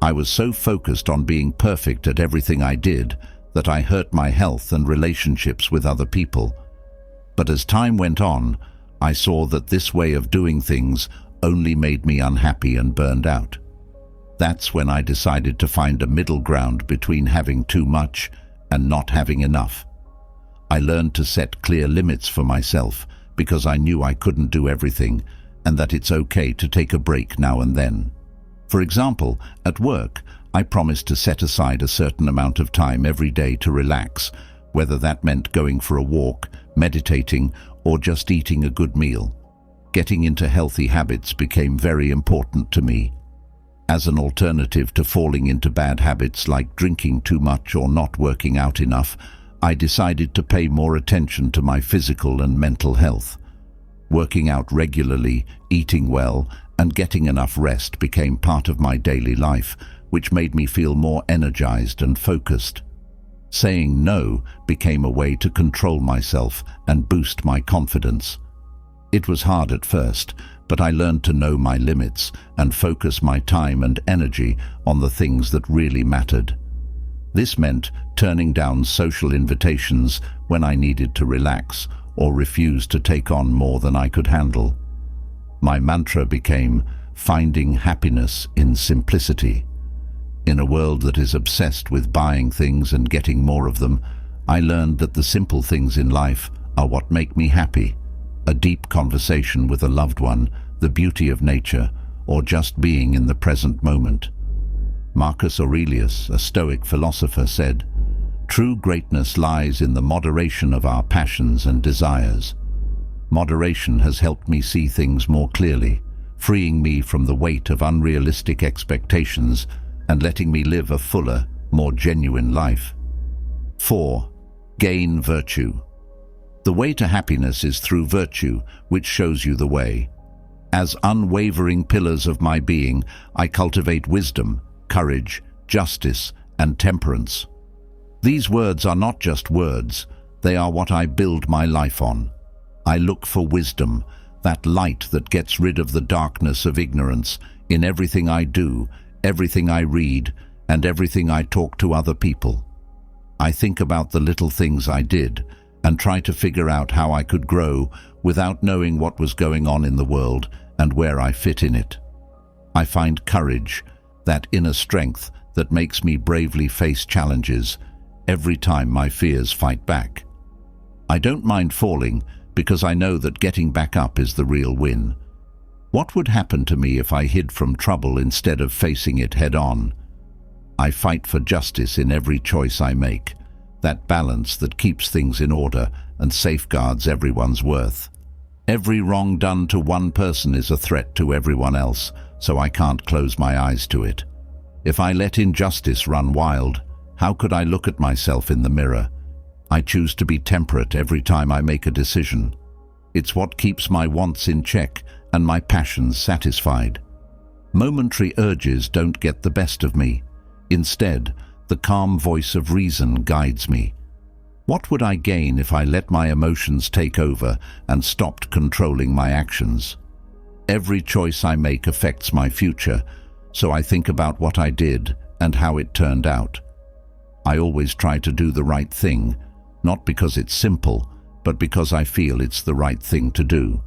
I was so focused on being perfect at everything I did that I hurt my health and relationships with other people. But as time went on, I saw that this way of doing things only made me unhappy and burned out. That's when I decided to find a middle ground between having too much and not having enough. I learned to set clear limits for myself because I knew I couldn't do everything and that it's okay to take a break now and then. For example, at work, I promised to set aside a certain amount of time every day to relax, whether that meant going for a walk, meditating, or just eating a good meal. Getting into healthy habits became very important to me. As an alternative to falling into bad habits like drinking too much or not working out enough, I decided to pay more attention to my physical and mental health. Working out regularly, eating well, and getting enough rest became part of my daily life, which made me feel more energized and focused. Saying no became a way to control myself and boost my confidence. It was hard at first, but I learned to know my limits and focus my time and energy on the things that really mattered. This meant turning down social invitations when I needed to relax or refuse to take on more than I could handle. My mantra became finding happiness in simplicity. In a world that is obsessed with buying things and getting more of them, I learned that the simple things in life are what make me happy. A deep conversation with a loved one, the beauty of nature, or just being in the present moment. Marcus Aurelius, a Stoic philosopher, said, "True greatness lies in the moderation of our passions and desires." Moderation has helped me see things more clearly, freeing me from the weight of unrealistic expectations and letting me live a fuller, more genuine life. 4. Gain virtue. The way to happiness is through virtue, which shows you the way. As unwavering pillars of my being, I cultivate wisdom, courage, justice, and temperance. These words are not just words, They are what I build my life on. I look for wisdom, that light that gets rid of the darkness of ignorance, in everything I do, everything I read, and everything I talk to other people. I think about the little things I did and try to figure out how I could grow without knowing what was going on in the world and where I fit in it. I find courage, that inner strength that makes me bravely face challenges every time my fears fight back. I don't mind falling because I know that getting back up is the real win. What would happen to me if I hid from trouble instead of facing it head-on? I fight for justice in every choice I make, that balance that keeps things in order and safeguards everyone's worth. Every wrong done to one person is a threat to everyone else, so I can't close my eyes to it. If I let injustice run wild, how could I look at myself in the mirror? I choose to be temperate every time I make a decision. It's what keeps my wants in check and my passions satisfied. Momentary urges don't get the best of me. Instead, the calm voice of reason guides me. What would I gain if I let my emotions take over and stopped controlling my actions? Every choice I make affects my future, so I think about what I did and how it turned out. I always try to do the right thing, not because it's simple, but because I feel it's the right thing to do.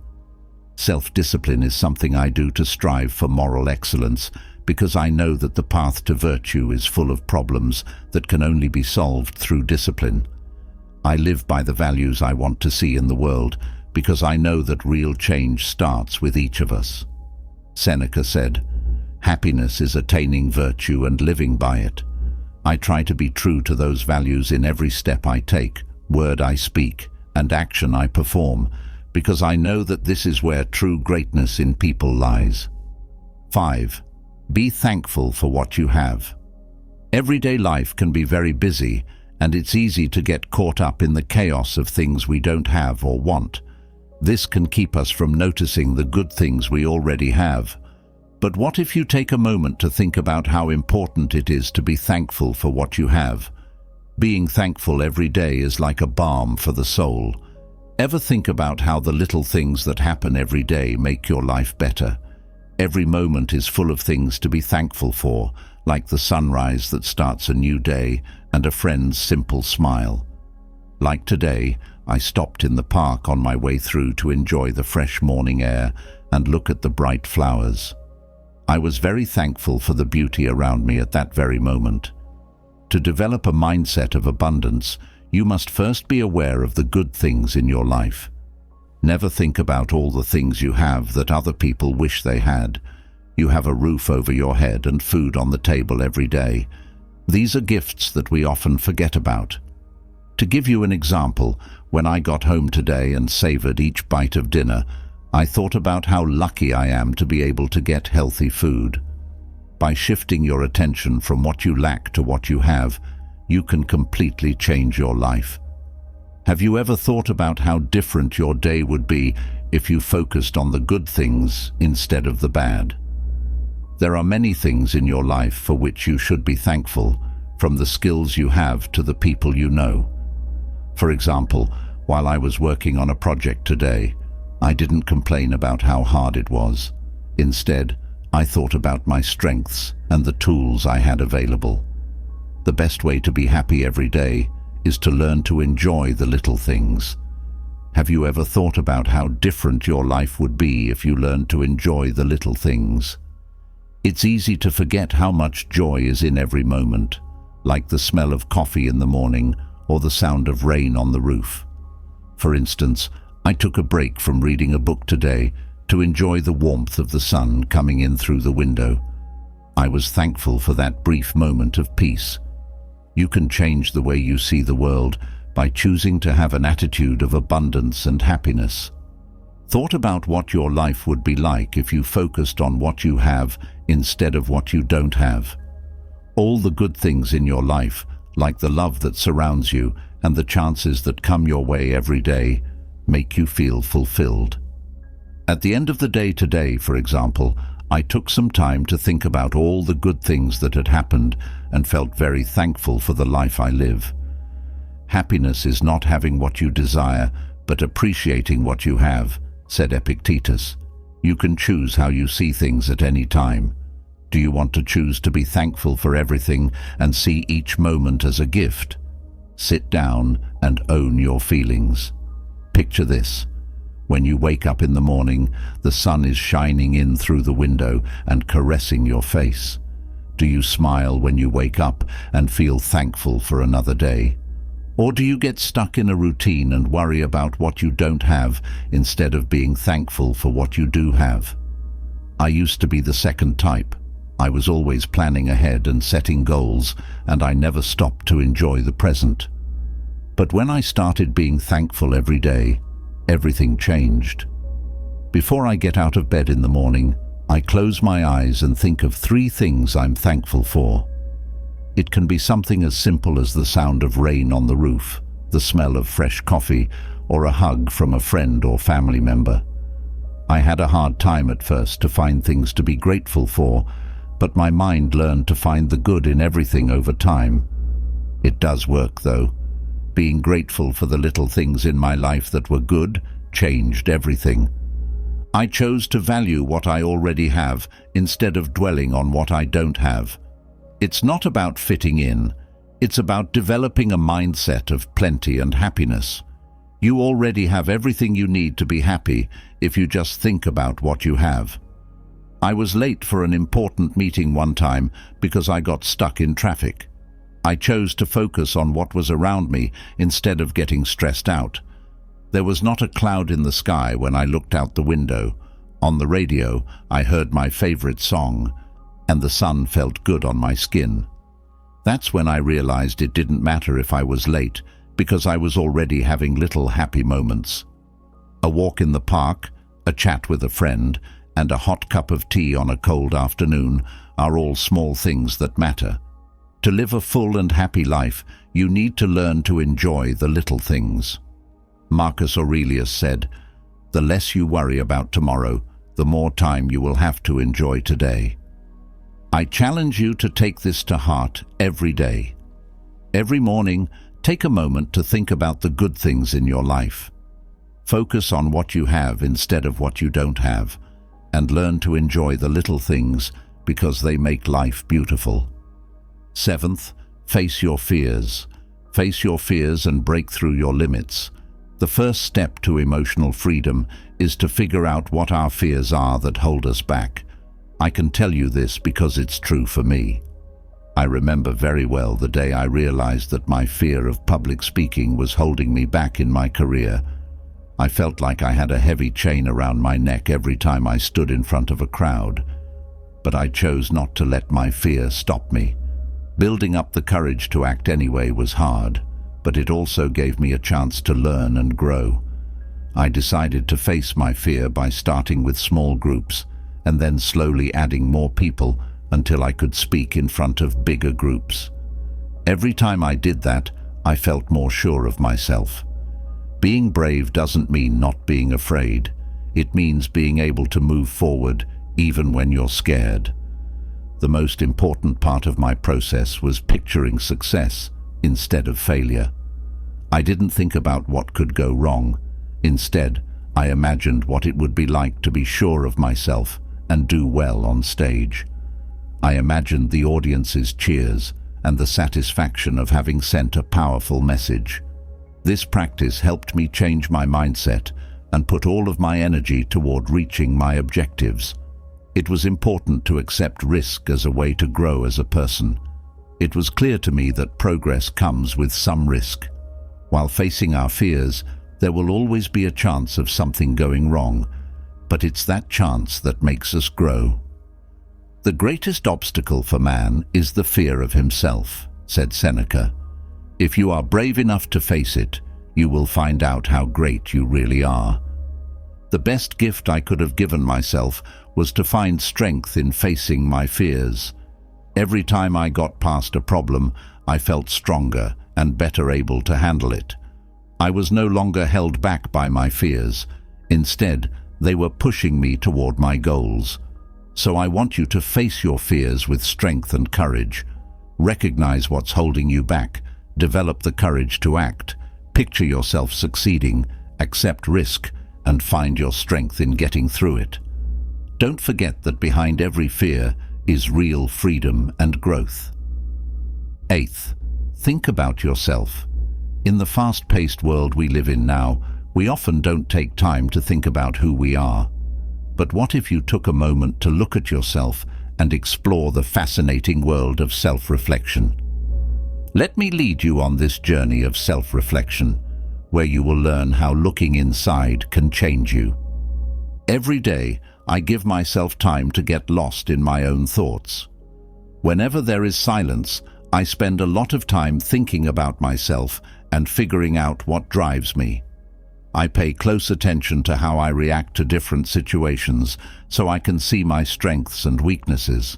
Self-discipline is something I do to strive for moral excellence, because I know that the path to virtue is full of problems that can only be solved through discipline. I live by the values I want to see in the world, because I know that real change starts with each of us. Seneca said, "Happiness is attaining virtue and living by it." I try to be true to those values in every step I take, word I speak, and action I perform, because I know that this is where true greatness in people lies. 5. Be thankful for what you have. Everyday life can be very busy, and it's easy to get caught up in the chaos of things we don't have or want. This can keep us from noticing the good things we already have. But what if you take a moment to think about how important it is to be thankful for what you have? Being thankful every day is like a balm for the soul. Ever think about how the little things that happen every day make your life better? Every moment is full of things to be thankful for, like the sunrise that starts a new day and a friend's simple smile. Like today, I stopped in the park on my way through to enjoy the fresh morning air and look at the bright flowers. I was very thankful for the beauty around me at that very moment. To develop a mindset of abundance, you must first be aware of the good things in your life. Never think about all the things you have that other people wish they had. You have a roof over your head and food on the table every day. These are gifts that we often forget about. To give you an example, when I got home today and savored each bite of dinner, I thought about how lucky I am to be able to get healthy food. By shifting your attention from what you lack to what you have, you can completely change your life. Have you ever thought about how different your day would be if you focused on the good things instead of the bad? There are many things in your life for which you should be thankful, from the skills you have to the people you know. For example, while I was working on a project today, I didn't complain about how hard it was. Instead, I thought about my strengths and the tools I had available. The best way to be happy every day is to learn to enjoy the little things. Have you ever thought about how different your life would be if you learned to enjoy the little things? It's easy to forget how much joy is in every moment, like the smell of coffee in the morning or the sound of rain on the roof. For instance, I took a break from reading a book today to enjoy the warmth of the sun coming in through the window. I was thankful for that brief moment of peace. You can change the way you see the world by choosing to have an attitude of abundance and happiness. Thought about what your life would be like if you focused on what you have instead of what you don't have. All the good things in your life, like the love that surrounds you and the chances that come your way every day, make you feel fulfilled. At the end of the day today, for example, I took some time to think about all the good things that had happened and felt very thankful for the life I live. Happiness is not having what you desire, but appreciating what you have, said Epictetus. You can choose how you see things at any time. Do you want to choose to be thankful for everything and see each moment as a gift? Sit down and own your feelings. Picture this. When you wake up in the morning, the sun is shining in through the window and caressing your face. Do you smile when you wake up and feel thankful for another day? Or do you get stuck in a routine and worry about what you don't have instead of being thankful for what you do have? I used to be the second type. I was always planning ahead and setting goals, and I never stopped to enjoy the present. But when I started being thankful every day, everything changed. Before I get out of bed in the morning, I close my eyes and think of 3 things I'm thankful for. It can be something as simple as the sound of rain on the roof, the smell of fresh coffee, or a hug from a friend or family member. I had a hard time at first to find things to be grateful for, but my mind learned to find the good in everything over time. It does work, though. Being grateful for the little things in my life that were good changed everything. I chose to value what I already have instead of dwelling on what I don't have. It's not about fitting in. It's about developing a mindset of plenty and happiness. You already have everything you need to be happy if you just think about what you have. I was late for an important meeting one time because I got stuck in traffic. I chose to focus on what was around me instead of getting stressed out. There was not a cloud in the sky when I looked out the window. On the radio, I heard my favorite song, and the sun felt good on my skin. That's when I realized it didn't matter if I was late, because I was already having little happy moments. A walk in the park, a chat with a friend, and a hot cup of tea on a cold afternoon are all small things that matter. To live a full and happy life, you need to learn to enjoy the little things. Marcus Aurelius said, "The less you worry about tomorrow, the more time you will have to enjoy today." I challenge you to take this to heart every day. Every morning, take a moment to think about the good things in your life. Focus on what you have instead of what you don't have, and learn to enjoy the little things because they make life beautiful. 7th, face your fears. Face your fears and break through your limits. The first step to emotional freedom is to figure out what our fears are that hold us back. I can tell you this because it's true for me. I remember very well the day I realized that my fear of public speaking was holding me back in my career. I felt like I had a heavy chain around my neck every time I stood in front of a crowd. But I chose not to let my fear stop me. Building up the courage to act anyway was hard, but it also gave me a chance to learn and grow. I decided to face my fear by starting with small groups, and then slowly adding more people until I could speak in front of bigger groups. Every time I did that, I felt more sure of myself. Being brave doesn't mean not being afraid. It means being able to move forward even when you're scared. The most important part of my process was picturing success instead of failure. I didn't think about what could go wrong. Instead, I imagined what it would be like to be sure of myself and do well on stage. I imagined the audience's cheers and the satisfaction of having sent a powerful message. This practice helped me change my mindset and put all of my energy toward reaching my objectives. It was important to accept risk as a way to grow as a person. It was clear to me that progress comes with some risk. While facing our fears, there will always be a chance of something going wrong, but it's that chance that makes us grow. The greatest obstacle for man is the fear of himself, said Seneca. If you are brave enough to face it, you will find out how great you really are. The best gift I could have given myself was to find strength in facing my fears. Every time I got past a problem, I felt stronger and better able to handle it. I was no longer held back by my fears. Instead, they were pushing me toward my goals. So I want you to face your fears with strength and courage. Recognize what's holding you back, Develop the courage to act, picture yourself succeeding, accept risk, and find your strength in getting through it. Don't forget that behind every fear is real freedom and growth. Eighth, think about yourself. In the fast-paced world we live in now, we often don't take time to think about who we are. But what if you took a moment to look at yourself and explore the fascinating world of self-reflection? Let me lead you on this journey of self-reflection, where you will learn how looking inside can change you. Every day, I give myself time to get lost in my own thoughts. Whenever there is silence, I spend a lot of time thinking about myself and figuring out what drives me. I pay close attention to how I react to different situations so I can see my strengths and weaknesses.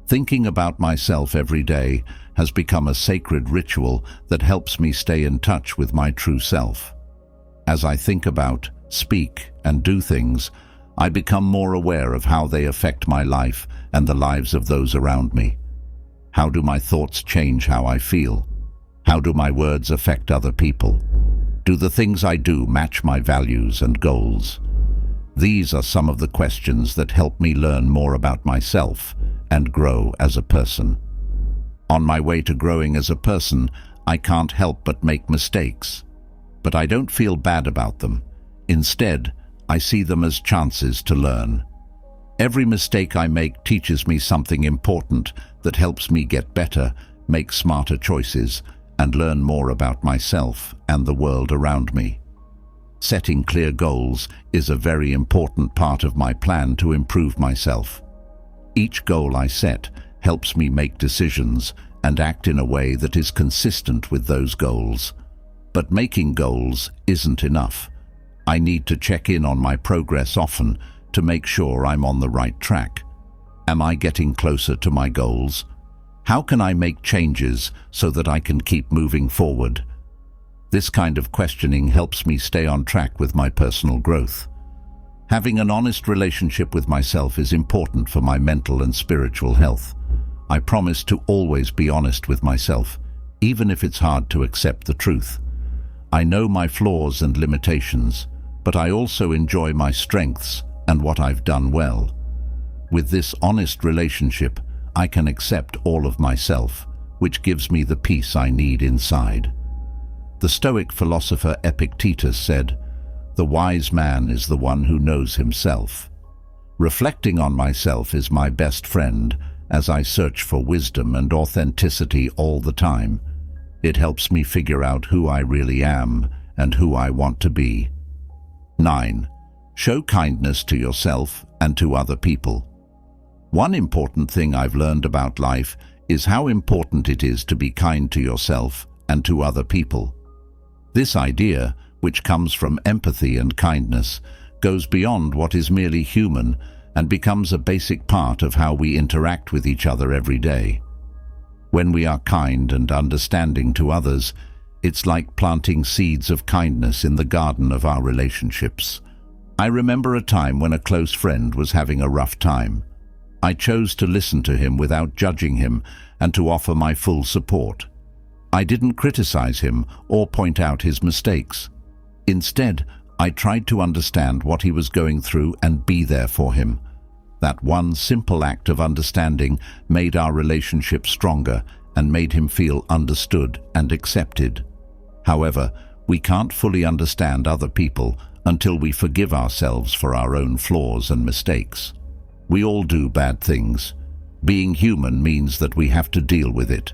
Thinking about myself every day has become a sacred ritual that helps me stay in touch with my true self. As I think about, speak, and do things, I become more aware of how they affect my life and the lives of those around me. How do my thoughts change how I feel? How do my words affect other people? Do the things I do match my values and goals? These are some of the questions that help me learn more about myself and grow as a person. On my way to growing as a person, I can't help but make mistakes. But I don't feel bad about them. Instead, I see them as chances to learn. Every mistake I make teaches me something important that helps me get better, make smarter choices, and learn more about myself and the world around me. Setting clear goals is a very important part of my plan to improve myself. Each goal I set helps me make decisions and act in a way that is consistent with those goals. But making goals isn't enough. I need to check in on my progress often to make sure I'm on the right track. Am I getting closer to my goals? How can I make changes so that I can keep moving forward? This kind of questioning helps me stay on track with my personal growth. Having an honest relationship with myself is important for my mental and spiritual health. I promise to always be honest with myself, even if it's hard to accept the truth. I know my flaws and limitations, but I also enjoy my strengths and what I've done well. With this honest relationship, I can accept all of myself, which gives me the peace I need inside. The Stoic philosopher Epictetus said, "The wise man is the one who knows himself." Reflecting on myself is my best friend as I search for wisdom and authenticity all the time. It helps me figure out who I really am and who I want to be. 9. Show kindness to yourself and to other people. One important thing I've learned about life is how important it is to be kind to yourself and to other people. This idea, which comes from empathy and kindness, goes beyond what is merely human and becomes a basic part of how we interact with each other every day. When we are kind and understanding to others, it's like planting seeds of kindness in the garden of our relationships. I remember a time when a close friend was having a rough time. I chose to listen to him without judging him and to offer my full support. I didn't criticize him or point out his mistakes. Instead, I tried to understand what he was going through and be there for him. That one simple act of understanding made our relationship stronger and made him feel understood and accepted. However, we can't fully understand other people until we forgive ourselves for our own flaws and mistakes. We all do bad things. Being human means that we have to deal with it.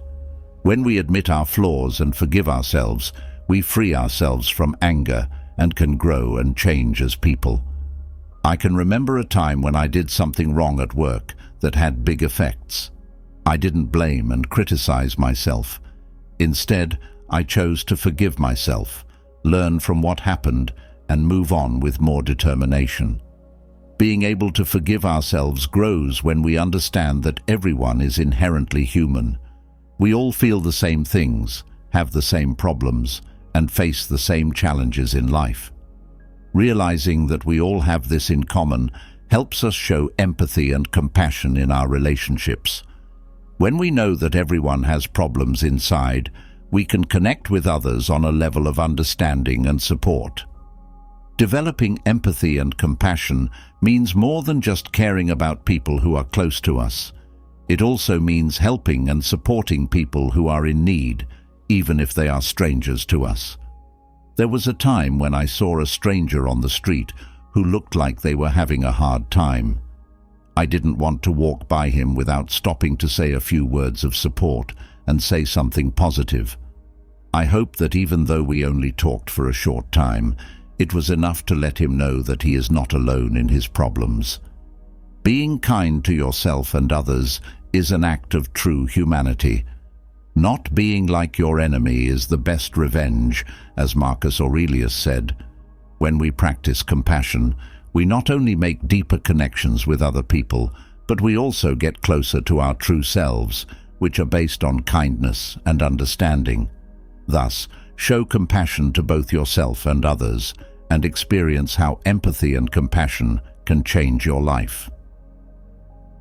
When we admit our flaws and forgive ourselves, we free ourselves from anger and can grow and change as people. I can remember a time when I did something wrong at work that had big effects. I didn't blame and criticize myself. Instead, I chose to forgive myself, learn from what happened, and move on with more determination. Being able to forgive ourselves grows when we understand that everyone is inherently human. We all feel the same things, have the same problems, and face the same challenges in life. Realizing that we all have this in common helps us show empathy and compassion in our relationships. When we know that everyone has problems inside, we can connect with others on a level of understanding and support. Developing empathy and compassion means more than just caring about people who are close to us. It also means helping and supporting people who are in need, even if they are strangers to us. There was a time when I saw a stranger on the street who looked like they were having a hard time. I didn't want to walk by him without stopping to say a few words of support and say something positive. I hope that even though we only talked for a short time, it was enough to let him know that he is not alone in his problems. Being kind to yourself and others is an act of true humanity. Not being like your enemy is the best revenge, as Marcus Aurelius said. When we practice compassion, we not only make deeper connections with other people, but we also get closer to our true selves, which are based on kindness and understanding. Thus, show compassion to both yourself and others, and experience how empathy and compassion can change your life.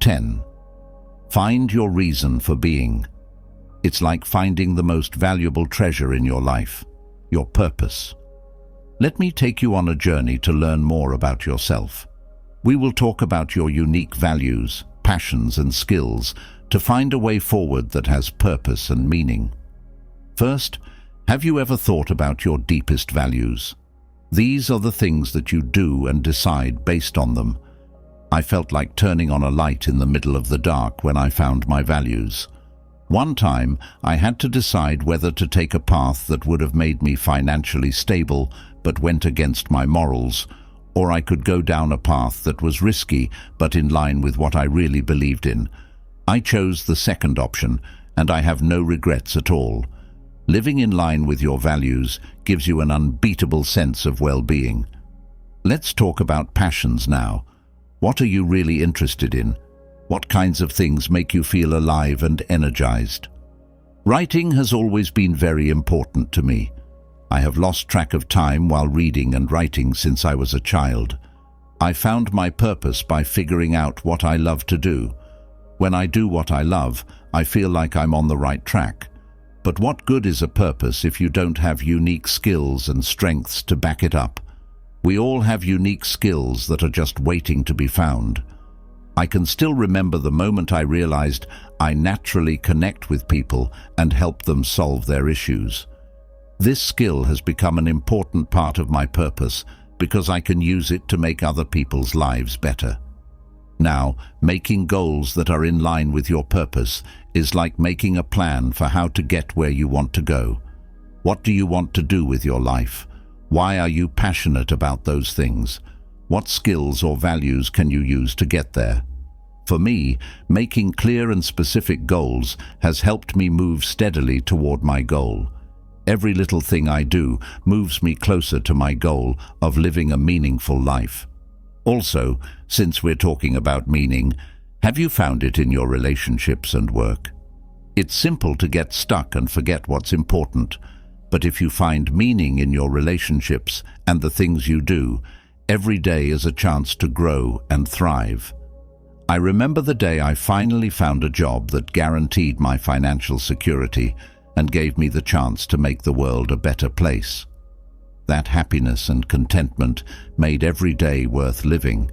10. Find your reason for being. It's like finding the most valuable treasure in your life, your purpose. Let me take you on a journey to learn more about yourself. We will talk about your unique values, passions, and skills to find a way forward that has purpose and meaning. First, have you ever thought about your deepest values? These are the things that you do and decide based on them. I felt like turning on a light in the middle of the dark when I found my values. One time, I had to decide whether to take a path that would have made me financially stable but went against my morals, or I could go down a path that was risky but in line with what I really believed in. I chose the second option, and I have no regrets at all. Living in line with your values gives you an unbeatable sense of well-being. Let's talk about passions now. What are you really interested in? What kinds of things make you feel alive and energized? Writing has always been very important to me. I have lost track of time while reading and writing since I was a child. I found my purpose by figuring out what I love to do. When I do what I love, I feel like I'm on the right track. But what good is a purpose if you don't have unique skills and strengths to back it up? We all have unique skills that are just waiting to be found. I can still remember the moment I realized I naturally connect with people and help them solve their issues. This skill has become an important part of my purpose because I can use it to make other people's lives better. Now, making goals that are in line with your purpose is like making a plan for how to get where you want to go. What do you want to do with your life? Why are you passionate about those things? What skills or values can you use to get there? For me, making clear and specific goals has helped me move steadily toward my goal. Every little thing I do moves me closer to my goal of living a meaningful life. Also, since we're talking about meaning, have you found it in your relationships and work? It's simple to get stuck and forget what's important, but if you find meaning in your relationships and the things you do, every day is a chance to grow and thrive. I remember the day I finally found a job that guaranteed my financial security and gave me the chance to make the world a better place. That happiness and contentment made every day worth living.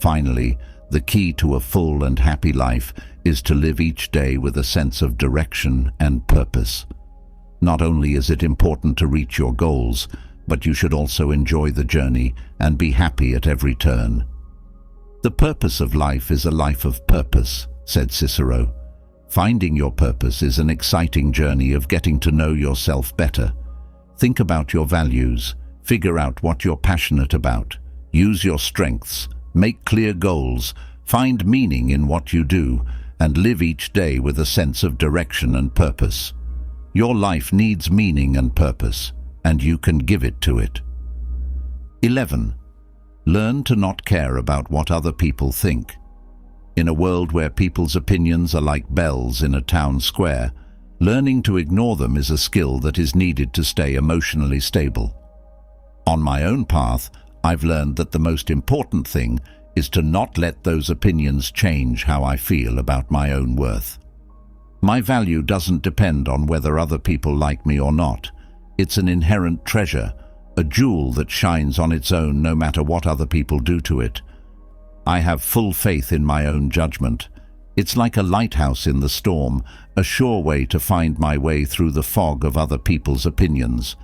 Finally, the key to a full and happy life is to live each day with a sense of direction and purpose. Not only is it important to reach your goals, but you should also enjoy the journey and be happy at every turn. The purpose of life is a life of purpose, said Cicero. Finding your purpose is an exciting journey of getting to know yourself better. Think about your values, figure out what you're passionate about, use your strengths, make clear goals, find meaning in what you do, and live each day with a sense of direction and purpose. Your life needs meaning and purpose, and you can give it to it. 11. Learn to not care about what other people think. In a world where people's opinions are like bells in a town square, learning to ignore them is a skill that is needed to stay emotionally stable. On my own path, I've learned that the most important thing is to not let those opinions change how I feel about my own worth. My value doesn't depend on whether other people like me or not. It's an inherent treasure, a jewel that shines on its own no matter what other people do to it. I have full faith in my own judgment. It's like a lighthouse in the storm, a sure way to find my way through the fog of other people's opinions.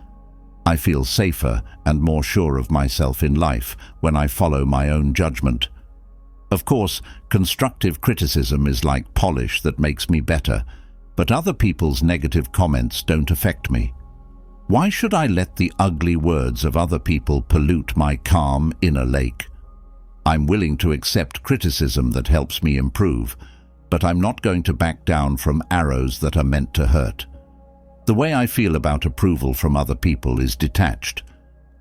I feel safer and more sure of myself in life when I follow my own judgment. Of course, constructive criticism is like polish that makes me better, but other people's negative comments don't affect me. Why should I let the ugly words of other people pollute my calm inner lake? I'm willing to accept criticism that helps me improve, but I'm not going to back down from arrows that are meant to hurt. The way I feel about approval from other people is detached.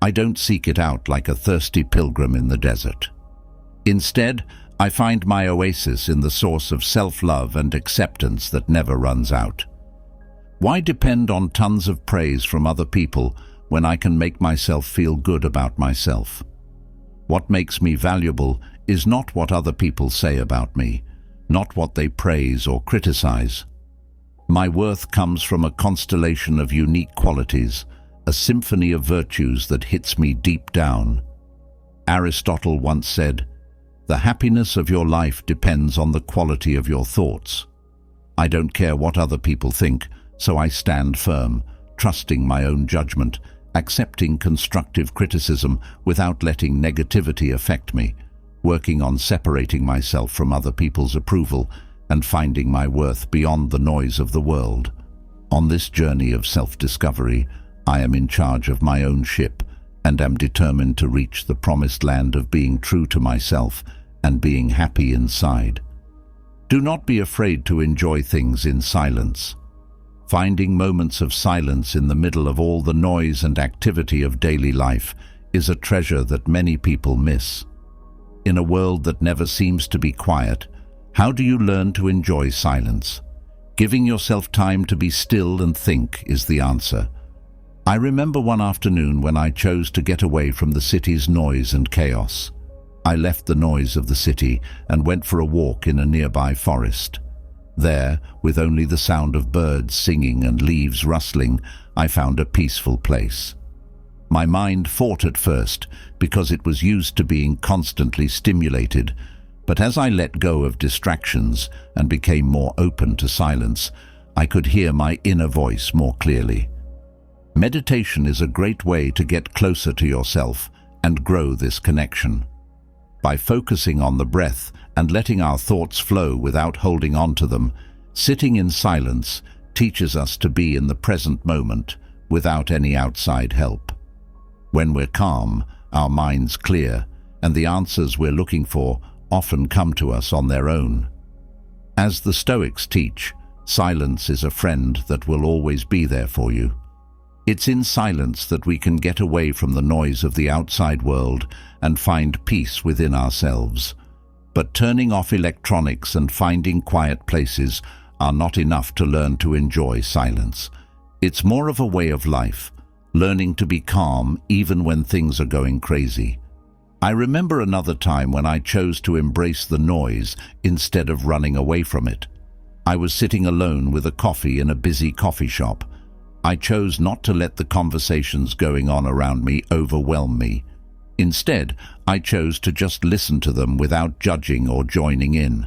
I don't seek it out like a thirsty pilgrim in the desert. Instead, I find my oasis in the source of self-love and acceptance that never runs out. Why depend on tons of praise from other people when I can make myself feel good about myself? What makes me valuable is not what other people say about me, not what they praise or criticize. My worth comes from a constellation of unique qualities, a symphony of virtues that hits me deep down. Aristotle once said, "The happiness of your life depends on the quality of your thoughts." I don't care what other people think, so I stand firm, trusting my own judgment, accepting constructive criticism without letting negativity affect me, working on separating myself from other people's approval and finding my worth beyond the noise of the world. On this journey of self-discovery, I am in charge of my own ship and am determined to reach the promised land of being true to myself and being happy inside. Do not be afraid to enjoy things in silence. Finding moments of silence in the middle of all the noise and activity of daily life is a treasure that many people miss. In a world that never seems to be quiet, how do you learn to enjoy silence? Giving yourself time to be still and think is the answer. I remember one afternoon when I chose to get away from the city's noise and chaos. I left the noise of the city and went for a walk in a nearby forest. There, with only the sound of birds singing and leaves rustling, I found a peaceful place. My mind fought at first because it was used to being constantly stimulated, but as I let go of distractions and became more open to silence, I could hear my inner voice more clearly. Meditation is a great way to get closer to yourself and grow this connection. By focusing on the breath and letting our thoughts flow without holding on to them, sitting in silence teaches us to be in the present moment without any outside help. When we're calm, our minds clear, and the answers we're looking for often come to us on their own. As the Stoics teach, silence is a friend that will always be there for you. It's in silence that we can get away from the noise of the outside world and find peace within ourselves. But turning off electronics and finding quiet places are not enough to learn to enjoy silence. It's more of a way of life, learning to be calm even when things are going crazy. I remember another time when I chose to embrace the noise instead of running away from it. I was sitting alone with a coffee in a busy coffee shop. I chose not to let the conversations going on around me overwhelm me. Instead, I chose to just listen to them without judging or joining in.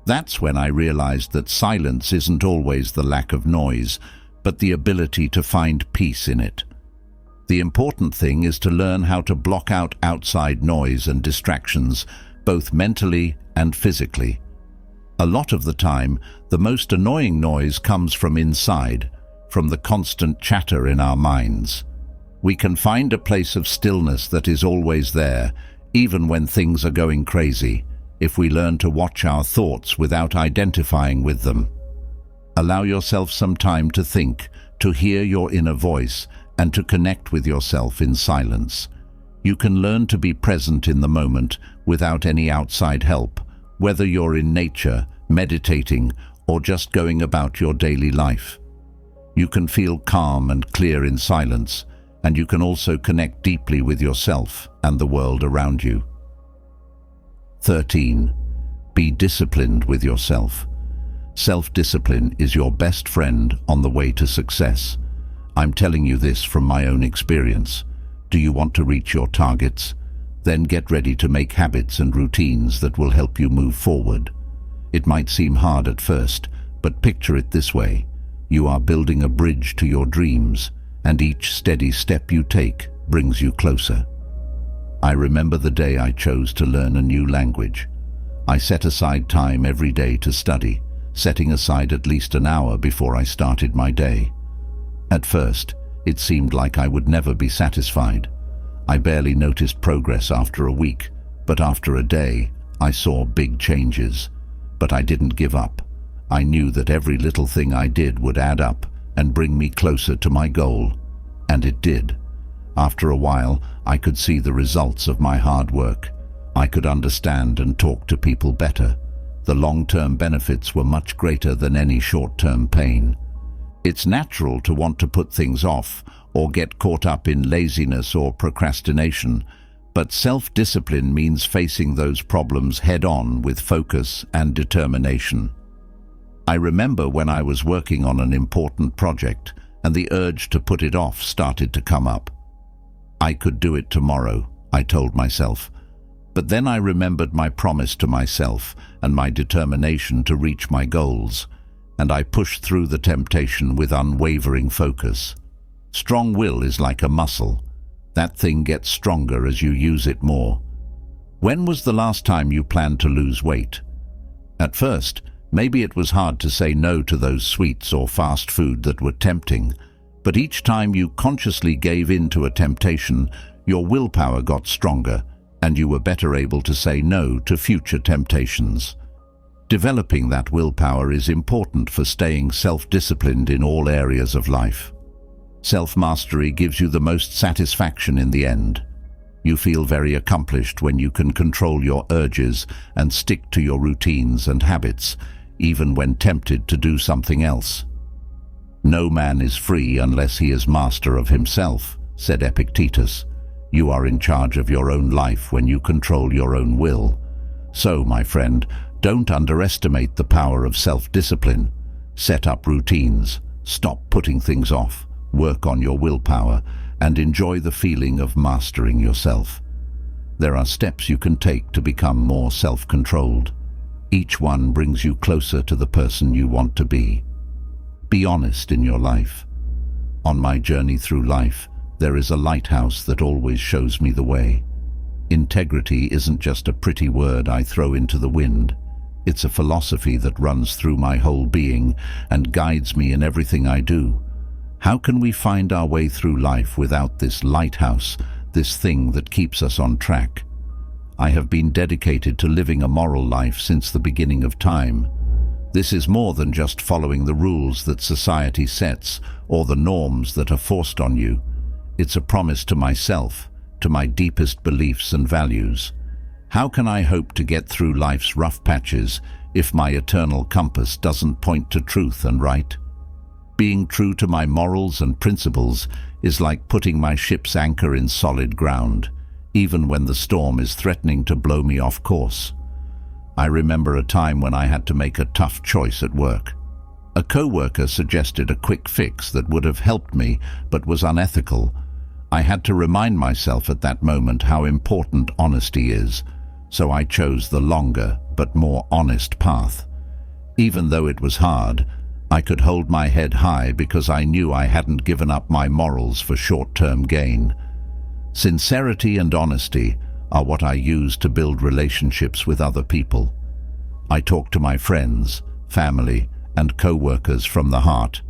That's when I realized that silence isn't always the lack of noise, but the ability to find peace in it. The important thing is to learn how to block out outside noise and distractions, both mentally and physically. A lot of the time, the most annoying noise comes from inside, from the constant chatter in our minds. We can find a place of stillness that is always there, even when things are going crazy, if we learn to watch our thoughts without identifying with them. Allow yourself some time to think, to hear your inner voice, and to connect with yourself in silence. You can learn to be present in the moment without any outside help, whether you're in nature, meditating, or just going about your daily life. You can feel calm and clear in silence, and you can also connect deeply with yourself and the world around you. 13. Be disciplined with yourself. Self-discipline is your best friend on the way to success. I'm telling you this from my own experience. Do you want to reach your targets? Then get ready to make habits and routines that will help you move forward. It might seem hard at first, but picture it this way. You are building a bridge to your dreams, and each steady step you take brings you closer. I remember the day I chose to learn a new language. I set aside time every day to study, setting aside at least an hour before I started my day. At first, it seemed like I would never be satisfied. I barely noticed progress after a week, but after a day, I saw big changes. But I didn't give up. I knew that every little thing I did would add up and bring me closer to my goal. And it did. After a while, I could see the results of my hard work. I could understand and talk to people better. The long-term benefits were much greater than any short-term pain. It's natural to want to put things off or get caught up in laziness or procrastination, but self-discipline means facing those problems head-on with focus and determination. I remember when I was working on an important project and the urge to put it off started to come up. I could do it tomorrow, I told myself. But then I remembered my promise to myself and my determination to reach my goals, and I pushed through the temptation with unwavering focus. Strong will is like a muscle. That thing gets stronger as you use it more. When was the last time you planned to lose weight? At first, maybe it was hard to say no to those sweets or fast food that were tempting, but each time you consciously gave in to a temptation, your willpower got stronger, and you were better able to say no to future temptations. Developing that willpower is important for staying self-disciplined in all areas of life. Self-mastery gives you the most satisfaction in the end. You feel very accomplished when you can control your urges and stick to your routines and habits, even when tempted to do something else. No man is free unless he is master of himself, said Epictetus. You are in charge of your own life when you control your own will. So, my friend, don't underestimate the power of self-discipline. Set up routines, stop putting things off, work on your willpower, and enjoy the feeling of mastering yourself. There are steps you can take to become more self-controlled. Each one brings you closer to the person you want to be. Be honest in your life. On my journey through life, there is a lighthouse that always shows me the way. Integrity isn't just a pretty word I throw into the wind. It's a philosophy that runs through my whole being and guides me in everything I do. How can we find our way through life without this lighthouse, this thing that keeps us on track? I have been dedicated to living a moral life since the beginning of time. This is more than just following the rules that society sets or the norms that are forced on you. It's a promise to myself, to my deepest beliefs and values. How can I hope to get through life's rough patches if my eternal compass doesn't point to truth and right? Being true to my morals and principles is like putting my ship's anchor in solid ground, even when the storm is threatening to blow me off course. I remember a time when I had to make a tough choice at work. A co-worker suggested a quick fix that would have helped me, but was unethical. I had to remind myself at that moment how important honesty is, so I chose the longer but more honest path. Even though it was hard, I could hold my head high because I knew I hadn't given up my morals for short-term gain. Sincerity and honesty are what I use to build relationships with other people. I talk to my friends, family, and co-workers from the heart,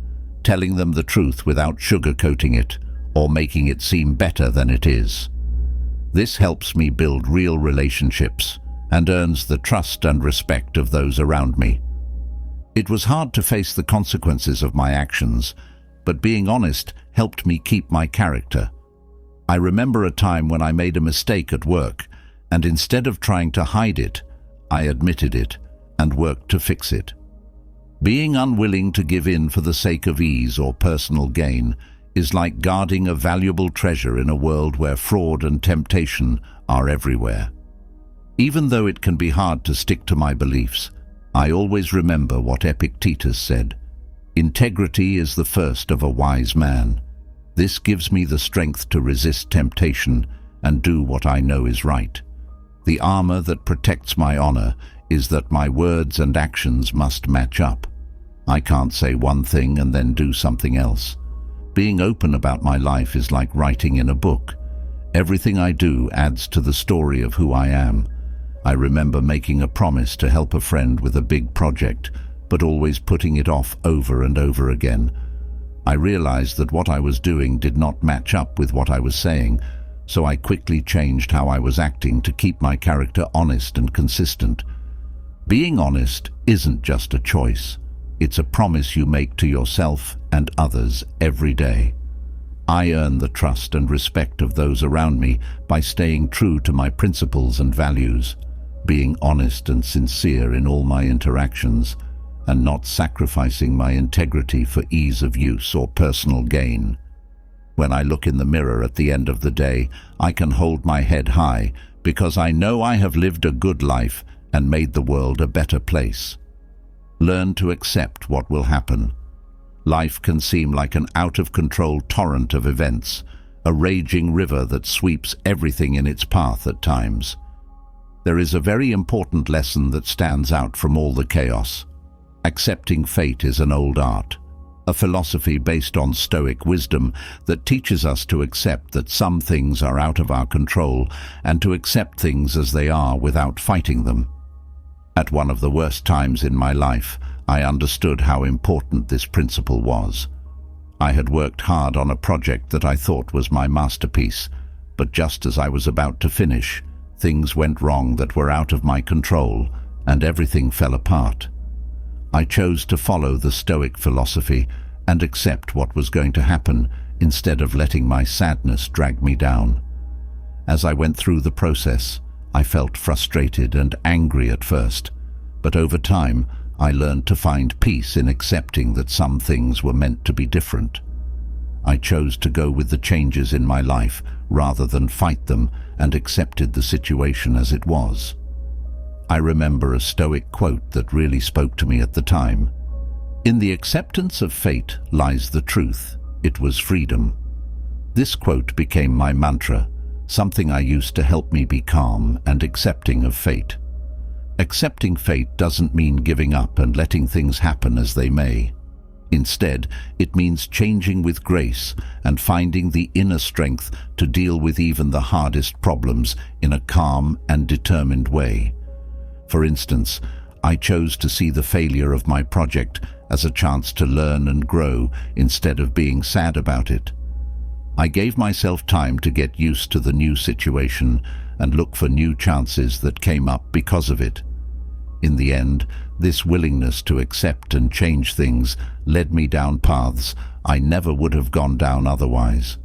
telling them the truth without sugarcoating it or making it seem better than it is. This helps me build real relationships and earns the trust and respect of those around me. It was hard to face the consequences of my actions, but being honest helped me keep my character. I remember a time when I made a mistake at work, and instead of trying to hide it, I admitted it and worked to fix it. Being unwilling to give in for the sake of ease or personal gain is like guarding a valuable treasure in a world where fraud and temptation are everywhere. Even though it can be hard to stick to my beliefs, I always remember what Epictetus said: "Integrity is the first of a wise man." This gives me the strength to resist temptation and do what I know is right. The armor that protects my honor is that my words and actions must match up. I can't say one thing and then do something else. Being open about my life is like writing in a book. Everything I do adds to the story of who I am. I remember making a promise to help a friend with a big project, but always putting it off over and over again. I realized that what I was doing did not match up with what I was saying, so I quickly changed how I was acting to keep my character honest and consistent. Being honest isn't just a choice. It's a promise you make to yourself and others every day. I earn the trust and respect of those around me by staying true to my principles and values, being honest and sincere in all my interactions, and not sacrificing my integrity for ease of use or personal gain. When I look in the mirror at the end of the day, I can hold my head high because I know I have lived a good life and made the world a better place. Learn to accept what will happen. Life can seem like an out-of-control torrent of events, a raging river that sweeps everything in its path at times. There is a very important lesson that stands out from all the chaos. Accepting fate is an old art, a philosophy based on Stoic wisdom that teaches us to accept that some things are out of our control and to accept things as they are without fighting them. At one of the worst times in my life, I understood how important this principle was. I had worked hard on a project that I thought was my masterpiece, but just as I was about to finish, things went wrong that were out of my control, and everything fell apart. I chose to follow the Stoic philosophy and accept what was going to happen instead of letting my sadness drag me down. As I went through the process, I felt frustrated and angry at first, but over time I learned to find peace in accepting that some things were meant to be different. I chose to go with the changes in my life rather than fight them and accepted the situation as it was. I remember a Stoic quote that really spoke to me at the time. "In the acceptance of fate lies the truth. It was freedom." This quote became my mantra, something I used to help me be calm and accepting of fate. Accepting fate doesn't mean giving up and letting things happen as they may. Instead, it means changing with grace and finding the inner strength to deal with even the hardest problems in a calm and determined way. For instance, I chose to see the failure of my project as a chance to learn and grow instead of being sad about it. I gave myself time to get used to the new situation and look for new chances that came up because of it. In the end, this willingness to accept and change things led me down paths I never would have gone down otherwise.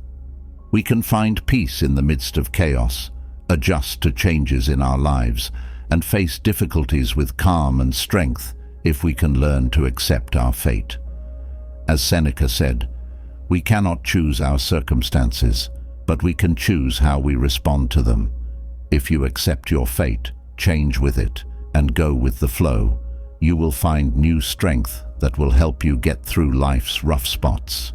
We can find peace in the midst of chaos, adjust to changes in our lives, and face difficulties with calm and strength if we can learn to accept our fate. As Seneca said, "We cannot choose our circumstances, but we can choose how we respond to them. If you accept your fate, change with it, and go with the flow, you will find new strength that will help you get through life's rough spots."